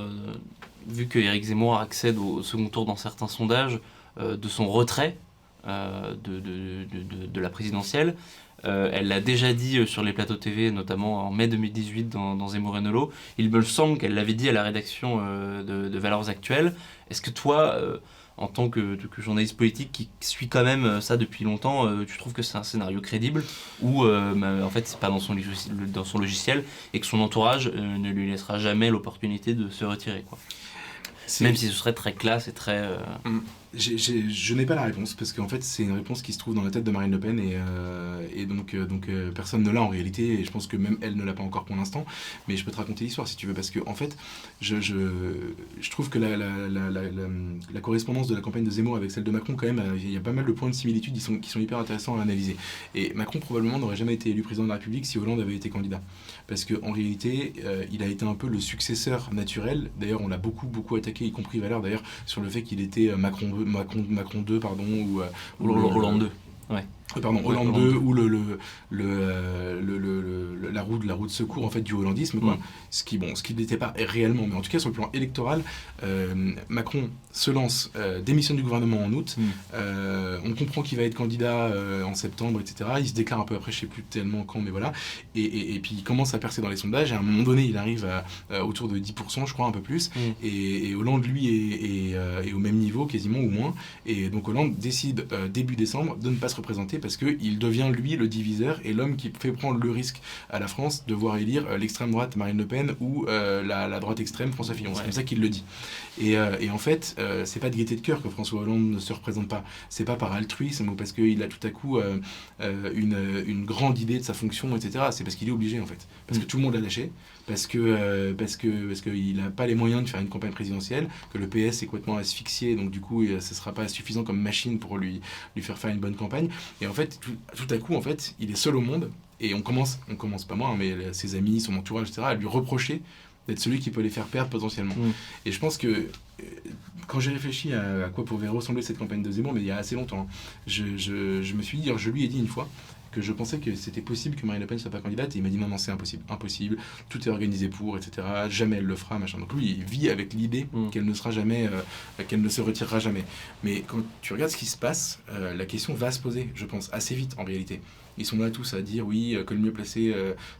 vu que Éric Zemmour accède au second tour dans certains sondages, de son retrait de la présidentielle. Elle l'a déjà dit sur les plateaux TV, notamment en mai 2018 dans Zemmour et Nolot. Il me semble qu'elle l'avait dit à la rédaction de Valeurs Actuelles. Est-ce que toi, en tant que journaliste politique qui suit quand même ça depuis longtemps, tu trouves que c'est un scénario crédible ou en fait c'est pas dans son logiciel et que son entourage ne lui laissera jamais l'opportunité de se retirer, quoi. Même si ce serait très classe et très... Je n'ai pas la réponse parce qu'en fait c'est une réponse qui se trouve dans la tête de Marine Le Pen et donc personne ne l'a en réalité et je pense que même elle ne l'a pas encore pour l'instant, mais je peux te raconter l'histoire si tu veux parce que en fait je trouve que la correspondance de la campagne de Zemmour avec celle de Macron quand même il y a pas mal de points de similitude qui sont hyper intéressants à analyser et Macron probablement n'aurait jamais été élu président de la République si Hollande avait été candidat parce qu'en réalité il a été un peu le successeur naturel, d'ailleurs on l'a beaucoup attaqué y compris Valère d'ailleurs sur le fait qu'il était Macron 2 pardon ou Hollande 2. Ouais. Pardon, Hollande 2 ou la roue de secours en fait du hollandisme quoi. Ce qui n'était pas réellement, mais en tout cas sur le plan électoral Macron se lance, démissionne du gouvernement en août, on comprend qu'il va être candidat en septembre, etc. Il se déclare un peu après, je sais plus tellement quand, mais voilà, et puis il commence à percer dans les sondages et à un moment donné il arrive à autour de 10% je crois, un peu plus, et Hollande lui est au même niveau quasiment ou moins, et donc Hollande décide début décembre de ne pas se représenter parce qu'il devient lui le diviseur et l'homme qui fait prendre le risque à la France de voir élire l'extrême droite Marine Le Pen ou la droite extrême François Fillon. C'est comme ça qu'il le dit. Et en fait, c'est pas de gaieté de cœur que François Hollande ne se représente pas. C'est pas par altruisme ou parce qu'il a tout à coup une grande idée de sa fonction, etc. C'est parce qu'il est obligé en fait. Parce que tout le monde l'a lâché, parce qu'il n'a pas les moyens de faire une campagne présidentielle, que le PS est complètement asphyxié, donc du coup, ce sera pas suffisant comme machine pour lui faire une bonne campagne. Et en fait, tout à coup, en fait, il est seul au monde. Et on commence pas moi, hein, mais ses amis, son entourage, etc., à lui reprocher d'être celui qui peut les faire perdre potentiellement. Et je pense que quand j'ai réfléchi à quoi pouvait ressembler cette campagne de Zemmour, mais il y a assez longtemps, hein, je me suis dit, je lui ai dit une fois que je pensais que c'était possible que Marine Le Pen ne soit pas candidate, et il m'a dit non, c'est impossible, tout est organisé pour, etc., jamais elle le fera, machin. Donc lui, il vit avec l'idée qu'elle ne sera jamais, qu'elle ne se retirera jamais. Mais quand tu regardes ce qui se passe, la question va se poser, je pense, assez vite en réalité. Ils sont là tous à dire oui, que le mieux placé,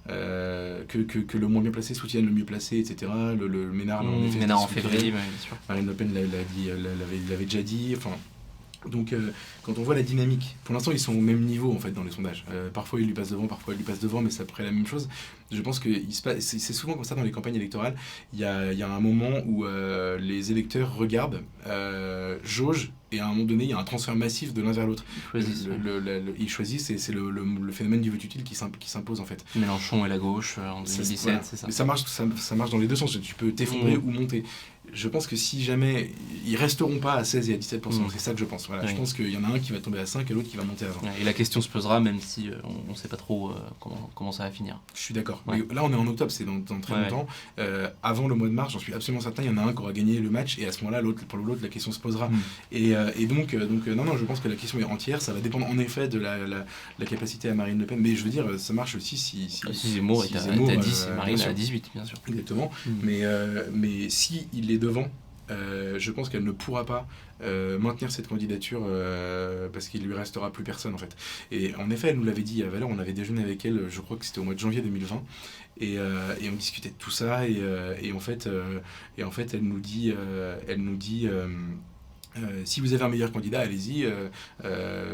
que le moins bien placé soutienne le mieux placé, etc. Le Ménard, Ménard en février, bien sûr. Marine Le Pen l'avait déjà dit. Enfin, donc quand on voit la dynamique, pour l'instant ils sont au même niveau en fait dans les sondages. Parfois il lui passe devant, parfois il lui passe devant, mais c'est à peu près la même chose. Je pense que c'est souvent comme ça dans les campagnes électorales. Il y a un moment où les électeurs regardent, jaugent, et à un moment donné il y a un transfert massif de l'un vers l'autre. Ils choisissent et c'est le phénomène du vote utile qui s'impose en fait. Mélenchon et la gauche en 2017, voilà. C'est ça. Mais ça marche dans les deux sens, tu peux t'effondrer ou monter. Je pense que si jamais ils resteront pas à 16 et à 17%, c'est ça que je pense. Voilà. Je pense qu'il y en a un qui va tomber à 5 et l'autre qui va monter à 20. Et la question se posera même si on sait pas trop comment ça va finir. Je suis d'accord. Mais là on est en octobre, c'est dans très longtemps. Avant le mois de mars, j'en suis absolument certain, il y en a un qui aura gagné le match et à ce moment-là, pour l'autre, la question se posera. Et donc non, je pense que la question est entière. Ça va dépendre en effet de la capacité à Marine Le Pen. Mais je veux dire, ça marche aussi si Zemmour est à 10 et Marine à 18, bien sûr. Exactement. Mais si il est devant, je pense qu'elle ne pourra pas maintenir cette candidature parce qu'il lui restera plus personne en fait. Et en effet, elle nous l'avait dit à Valère, on avait déjeuné avec elle, je crois que c'était au mois de janvier 2020, et on discutait de tout ça et en fait elle nous dit si vous avez un meilleur candidat, allez-y,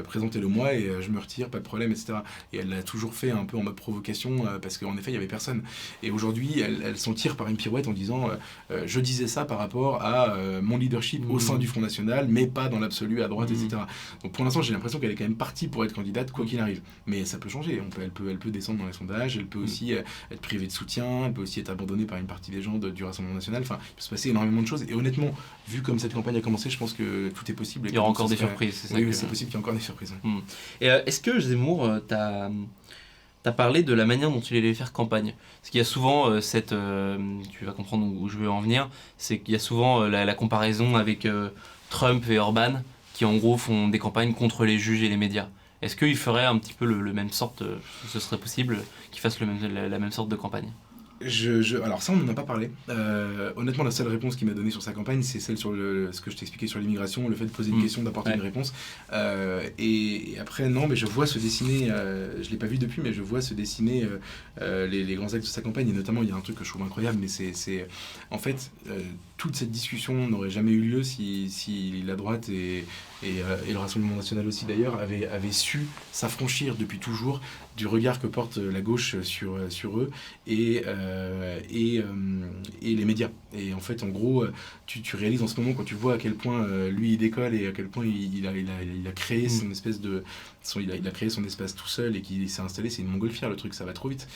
présentez-le moi et je me retire, pas de problème, etc. Et elle l'a toujours fait un peu en mode provocation parce qu'en effet, il n'y avait personne. Et aujourd'hui, elle s'en tire par une pirouette en disant je disais ça par rapport à mon leadership au sein du Front National, mais pas dans l'absolu à droite, etc. Donc pour l'instant, j'ai l'impression qu'elle est quand même partie pour être candidate, quoi qu'il arrive. Mais ça peut changer. Elle peut descendre dans les sondages, elle peut aussi être privée de soutien, elle peut aussi être abandonnée par une partie des gens du Rassemblement National. Enfin, il peut se passer énormément de choses. Et honnêtement, vu comme cette campagne a commencé, je pense que tout est possible. Il y aura encore des surprises, c'est ça. Oui, c'est possible qu'il y ait encore des surprises. Et est-ce que Zemmour, t'as parlé de la manière dont il allait faire campagne? Parce qu'il y a souvent tu vas comprendre où je veux en venir, c'est qu'il y a souvent la comparaison avec Trump et Orban, qui en gros font des campagnes contre les juges et les médias. Est-ce qu'il ferait un petit peu le même sorte, ce serait possible qu'il fasse la même sorte de campagne? Alors ça, on n'en a pas parlé. Honnêtement, la seule réponse qu'il m'a donnée sur sa campagne, c'est celle sur ce que je t'expliquais sur l'immigration, le fait de poser une question, d'apporter une réponse. Et après, non, mais je vois se dessiner, je ne l'ai pas vu depuis, mais je vois se dessiner les grands axes de sa campagne. Et notamment, il y a un truc que je trouve incroyable, mais c'est en fait, toute cette discussion n'aurait jamais eu lieu si la droite et le Rassemblement national aussi d'ailleurs avaient su s'affranchir depuis toujours du regard que porte la gauche sur eux et les médias. Et en fait, en gros, tu réalises en ce moment, quand tu vois à quel point lui il décolle et à quel point il a créé son espèce de... il a créé son espace tout seul et qu'il s'est installé, c'est une montgolfière le truc, ça va trop vite.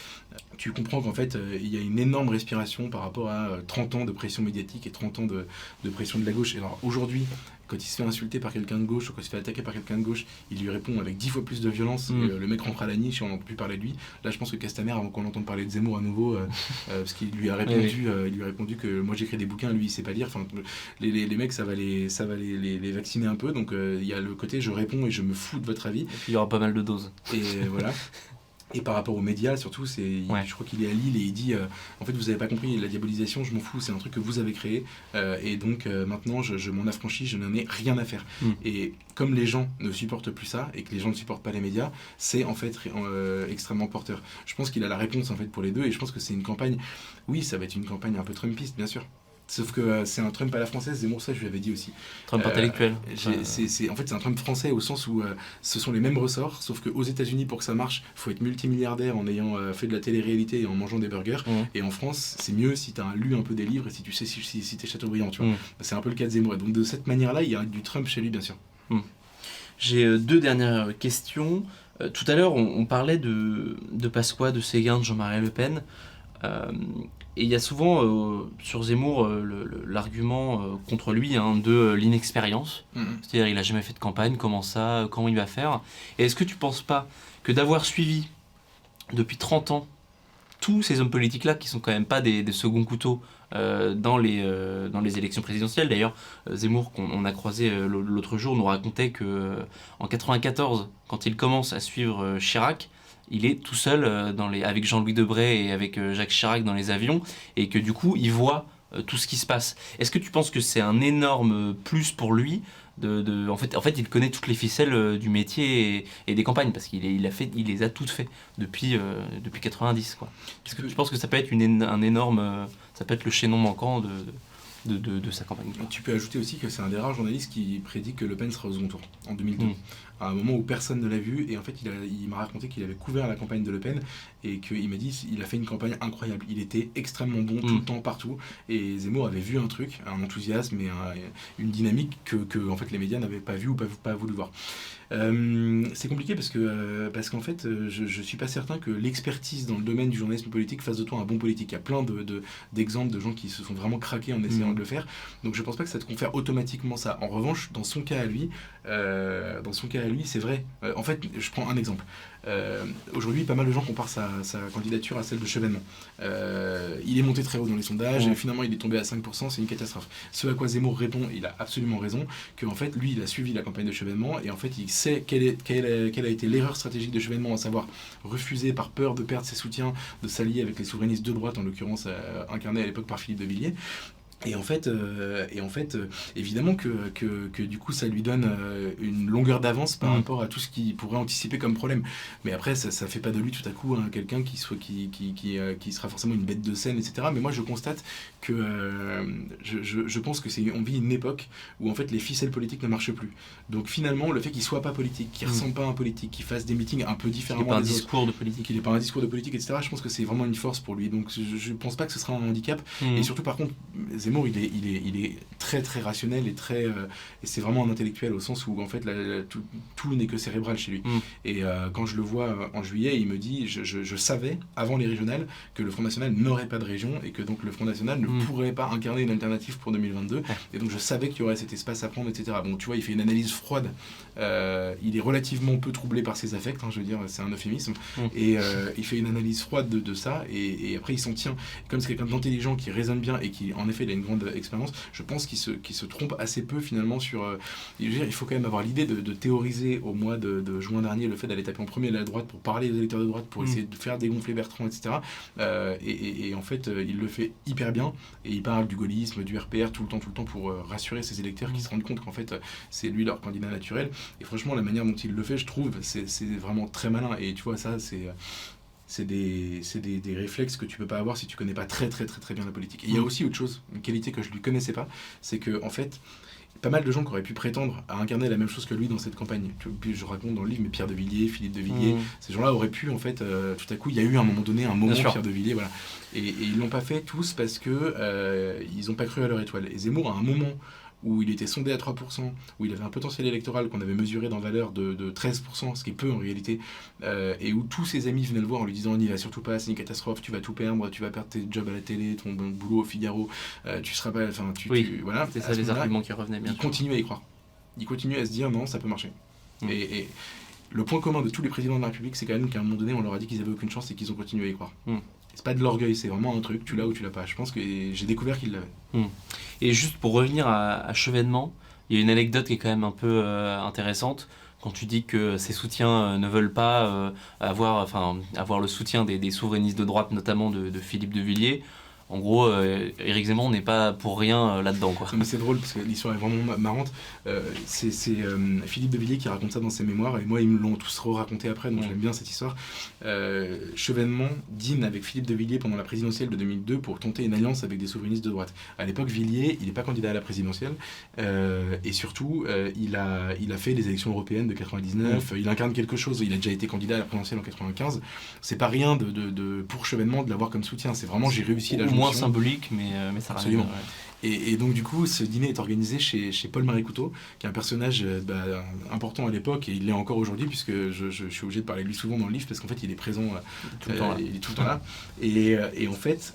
Tu comprends qu'en fait, il y a une énorme respiration par rapport à 30 ans de pression médiatique et 30 ans de pression de la gauche. Et alors aujourd'hui, quand il se fait insulter par quelqu'un de gauche ou quand il se fait attaquer par quelqu'un de gauche, il lui répond avec 10 fois plus de violence. Le mec rentre à la niche et on n'entend plus parler de lui. Là, je pense que Castaner, avant qu'on entende parler de Zemmour à nouveau, parce qu'il lui a répondu que moi j'écris des bouquins, lui il sait pas lire. Enfin, les mecs, ça va les vacciner un peu. Donc il y a le côté je réponds et je me fous de votre avis. Et puis il y aura pas mal de doses. Et voilà. Et par rapport aux médias, surtout, je crois qu'il est à Lille et il dit en fait, vous n'avez pas compris, la diabolisation, je m'en fous, c'est un truc que vous avez créé. Et donc, maintenant, je m'en affranchis, je n'en ai rien à faire. Et comme les gens ne supportent plus ça et que les gens ne supportent pas les médias, c'est en fait extrêmement porteur. Je pense qu'il a la réponse en fait pour les deux et je pense que c'est une campagne. Oui, ça va être une campagne un peu trumpiste, bien sûr. Sauf que c'est un Trump à la française, Zemmour, ça je lui avais dit aussi. Trump intellectuel. En fait, c'est un Trump français au sens où ce sont les mêmes ressorts, sauf qu'aux États-Unis, pour que ça marche, il faut être multimilliardaire en ayant fait de la télé-réalité et en mangeant des burgers. Et en France, c'est mieux si tu as lu un peu des livres et si tu sais si tu es Chateaubriand. Tu vois. C'est un peu le cas de Zemmour. Donc de cette manière-là, il y a du Trump chez lui, bien sûr. J'ai deux dernières questions. Tout à l'heure, on parlait de Pasqua, de Séguin, de Jean-Marie Le Pen. Et il y a souvent sur Zemmour l'argument contre lui de l'inexpérience. C'est-à-dire il n'a jamais fait de campagne, comment il va faire. Et est-ce que tu ne penses pas que d'avoir suivi depuis 30 ans tous ces hommes politiques-là, qui sont quand même pas des seconds couteaux dans les élections présidentielles. D'ailleurs, Zemmour, qu'on a croisé l'autre jour, nous racontait qu'en 94, quand il commence à suivre Chirac, il est tout seul avec Jean-Louis Debré et avec Jacques Chirac dans les avions, et que du coup, il voit tout ce qui se passe. Est-ce que tu penses que c'est un énorme plus pour lui en fait, il connaît toutes les ficelles du métier et des campagnes, parce qu'il les a toutes fait depuis 90, quoi. Est-ce que tu penses que ça peut être un énorme... ça peut être le chaînon manquant de sa campagne. Tu peux ajouter aussi que c'est un des rares journalistes qui prédit que Le Pen sera au second tour, en 2002. À un moment où personne ne l'a vu, et en fait il m'a raconté qu'il avait couvert la campagne de Le Pen, et qu'il m'a dit qu'il a fait une campagne incroyable. Il était extrêmement bon tout le temps, partout, et Zemmour avait vu un truc, un enthousiasme et une dynamique que en fait, les médias n'avaient pas vu ou pas voulu voir. C'est compliqué parce qu'en fait, je suis pas certain que l'expertise dans le domaine du journalisme politique fasse de toi un bon politique. Il y a plein d'exemples de gens qui se sont vraiment craqués en essayant de le faire. Donc je pense pas que ça te confère automatiquement ça. En revanche, dans son cas à lui, c'est vrai. En fait, je prends un exemple. Aujourd'hui, pas mal de gens comparent sa candidature à celle de Chevènement. Il est monté très haut dans les sondages et finalement il est tombé à 5%, c'est une catastrophe. Ce à quoi Zemmour répond, il a absolument raison, qu'en fait lui il a suivi la campagne de Chevènement et en fait il sait quelle a été l'erreur stratégique de Chevènement, à savoir refuser par peur de perdre ses soutiens de s'allier avec les souverainistes de droite, en l'occurrence incarnés à l'époque par Philippe de Villiers. Et en fait, évidemment que du coup ça lui donne une longueur d'avance par rapport à tout ce qu'il pourrait anticiper comme problème. Mais après, ça fait pas de lui tout à coup quelqu'un qui sera forcément une bête de scène, etc. Mais moi je constate que je pense que on vit une époque où en fait les ficelles politiques ne marchent plus. Donc finalement, le fait qu'il soit pas politique, qu'il ressemble pas à un politique, qu'il fasse des meetings un peu différemment, qu'il n'ait pas un discours de politique, qu'il n'ait pas un discours de politique, etc. Je pense que c'est vraiment une force pour lui. Donc je pense pas que ce sera un handicap. Et surtout par contre, Zemmour, il est très très rationnel et et c'est vraiment un intellectuel au sens où en fait tout n'est que cérébral chez lui. Et quand je le vois en juillet, il me dit je savais avant les régionales que le Front National n'aurait pas de région et que donc le Front National ne pourrait pas incarner une alternative pour 2022. Et donc je savais qu'il y aurait cet espace à prendre, etc. Bon, tu vois, il fait une analyse froide. Il est relativement peu troublé par ses affects, je veux dire, c'est un euphémisme. Et il fait une analyse froide de ça et après il s'en tient. Comme c'est quelqu'un d'intelligent qui raisonne bien et qui en effet il a une grande expérience, je pense qu'il se trompe assez peu finalement sur... il faut quand même avoir l'idée de théoriser au mois de juin dernier le fait d'aller taper en premier à la droite pour parler aux électeurs de droite, pour essayer de faire dégonfler Bertrand, etc. Et en fait, il le fait hyper bien et il parle du gaullisme, du RPR tout le temps pour rassurer ses électeurs qui se rendent compte qu'en fait c'est lui leur candidat naturel. Et franchement, la manière dont il le fait, je trouve, c'est vraiment très malin. Et tu vois, ça, des réflexes que tu peux pas avoir si tu connais pas très très très très bien la politique. Et il y a aussi autre chose, une qualité que je lui connaissais pas, c'est que en fait, pas mal de gens qui auraient pu prétendre à incarner la même chose que lui dans cette campagne. Puis je raconte dans le livre, mais Pierre de Villiers, Philippe de Villiers, ces gens-là auraient pu, en fait, tout à coup, il y a eu à un moment donné, un moment Pierre de Villiers, voilà. Et ils l'ont pas fait tous parce que ils ont pas cru à leur étoile. Et Zemmour, à un moment où il était sondé à 3%, où il avait un potentiel électoral qu'on avait mesuré dans valeur de 13%, ce qui est peu en réalité, et où tous ses amis venaient le voir en lui disant n'y va surtout pas, c'est une catastrophe, tu vas tout perdre, tu vas perdre tes jobs à la télé, ton boulot au Figaro, tu seras pas... Enfin, voilà. C'est ça les arguments qui revenaient bien. Il continuait à y croire. Il continuait à se dire non, ça peut marcher. Et le point commun de tous les présidents de la République, c'est quand même qu'à un moment donné, on leur a dit qu'ils avaient aucune chance et qu'ils ont continué à y croire. C'est pas de l'orgueil, c'est vraiment un truc, tu l'as ou tu l'as pas. Je pense que j'ai découvert qu'ils l'avaient. Et juste pour revenir à Chevènement, il y a une anecdote qui est quand même un peu intéressante. Quand tu dis que ses soutiens ne veulent pas avoir le soutien des souverainistes de droite, notamment de Philippe de Villiers, en gros, Éric Zemmour n'est pas pour rien là-dedans, quoi. Mais c'est drôle parce que l'histoire est vraiment marrante. C'est Philippe de Villiers qui raconte ça dans ses mémoires et moi ils me l'ont tous raconté après, donc j'aime bien cette histoire. Chevènement dîne avec Philippe de Villiers pendant la présidentielle de 2002 pour tenter une alliance avec des souverainistes de droite. À l'époque, Villiers, il n'est pas candidat à la présidentielle et surtout, il a fait les élections européennes de 99. Il incarne quelque chose. Il a déjà été candidat à la présidentielle en 95. C'est pas rien pour Chevènement de l'avoir comme soutien. C'est vraiment j'ai réussi la moins symbolique, mais ça reste. Absolument. Et donc du coup, ce dîner est organisé chez Paul-Marie Couteau, qui est un personnage important à l'époque, et il l'est encore aujourd'hui, puisque je suis obligé de parler de lui souvent dans le livre, parce qu'en fait, il est présent tout le temps là. Il est tout le temps là. Et en fait,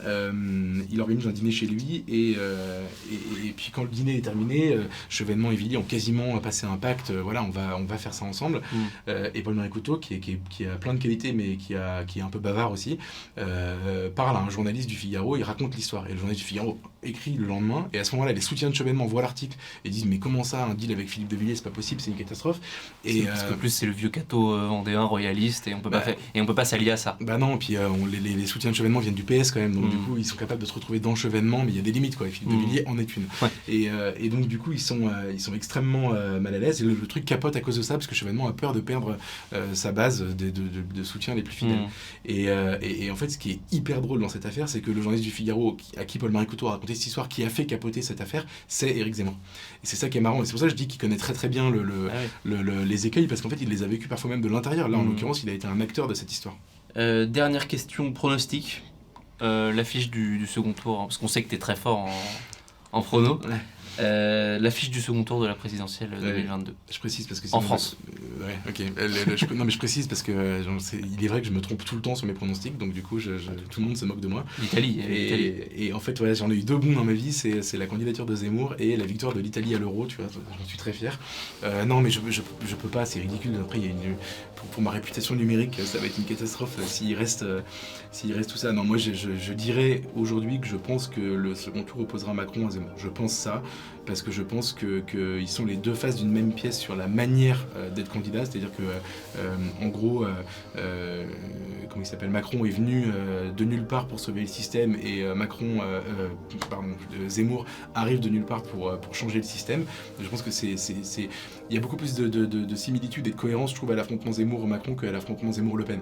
il organise un dîner chez lui, et puis quand le dîner est terminé, Chevènement et Villiers ont quasiment passé un pacte, voilà, on va faire ça ensemble. Et Paul-Marie Couteau, qui a plein de qualités, mais qui est un peu bavard aussi, parle à un journaliste du Figaro, il raconte l'histoire. Et le journaliste du Figaro écrit le lendemain, et à ce moment-là, les soutiens de Chevènement voient l'article et disent mais comment ça, un deal avec Philippe de Villiers, c'est pas possible, c'est une catastrophe. Et parce que plus c'est le vieux cateau vendéen royaliste et on peut pas s'allier à ça. Bah non, puis les soutiens de Chevènement viennent du PS quand même, donc du coup ils sont capables de se retrouver dans Chevènement, mais il y a des limites quoi. Et Philippe de Villiers en est une. Et donc du coup ils sont extrêmement mal à l'aise et le truc capote à cause de ça parce que Chevènement a peur de perdre sa base de soutien les plus fidèles. Et en fait ce qui est hyper drôle dans cette affaire, c'est que le journaliste du Figaro à qui Paul-Marie Couteau a raconté cette histoire, qui a fait capoter cette affaire, c'est Éric Zemmour. Et c'est ça qui est marrant. Et c'est pour ça que je dis qu'il connaît très très bien les écueils, parce qu'en fait, il les a vécus parfois même de l'intérieur. Là, en l'occurrence, il a été un acteur de cette histoire. Dernière question, pronostic. L'affiche du second tour, hein, parce qu'on sait que tu es très fort en prono. L'affiche du second tour de la présidentielle 2022. Je précise parce que en France. Non mais je précise parce que il est vrai que je me trompe tout le temps sur mes pronostics, donc du coup tout le monde se moque de moi. L'Italie. Et en fait j'en ai eu deux bons dans ma vie, c'est la candidature de Zemmour et la victoire de l'Italie à l'Euro, tu vois, j'en suis très fier. Non mais je peux pas, c'est ridicule. Après il y a pour ma réputation numérique, ça va être une catastrophe s'il reste tout ça. Non, moi je dirais aujourd'hui que je pense que le second tour opposera Macron à Zemmour. Je pense ça parce que je pense qu'ils sont les deux faces d'une même pièce sur la manière d'être candidat, c'est-à-dire que en gros comment il s'appelle, Macron est venu de nulle part pour sauver le système et Zemmour arrive de nulle part pour changer le système. Je pense que il y a beaucoup plus de similitudes et de cohérence, je trouve, à l'affrontement Zemmour-Macron qu'à l'affrontement Zemmour-Le Pen.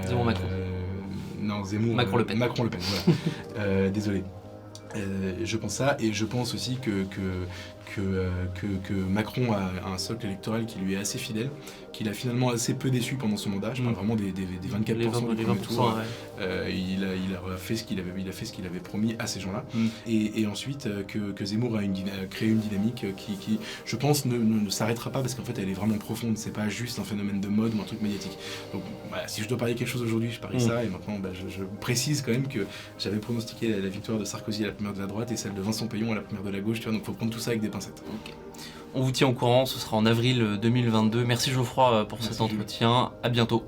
Zemmour-Macron. Non, Zemmour. Macron-Le Pen. Macron-Le Pen, voilà. Désolé. Je pense ça, et je pense aussi que Macron a un socle électoral qui lui est assez fidèle, qu'il a finalement assez peu déçu pendant son mandat. Je parle vraiment des 24% du premier tour. Il a fait ce qu'il avait promis à ces gens-là. Et ensuite que Zemmour a créé une dynamique qui je pense ne s'arrêtera pas, parce qu'en fait elle est vraiment profonde. C'est pas juste un phénomène de mode ou un truc médiatique. Donc si je dois parier quelque chose aujourd'hui, je parie ça. Et maintenant je précise quand même que j'avais pronostiqué la victoire de Sarkozy à la primaire de la droite et celle de Vincent Payon à la primaire de la gauche. Tu vois, donc faut prendre tout ça avec des pincettes. Okay. On vous tient au courant, ce sera en avril 2022. Merci Geoffroy pour cet entretien, à bientôt.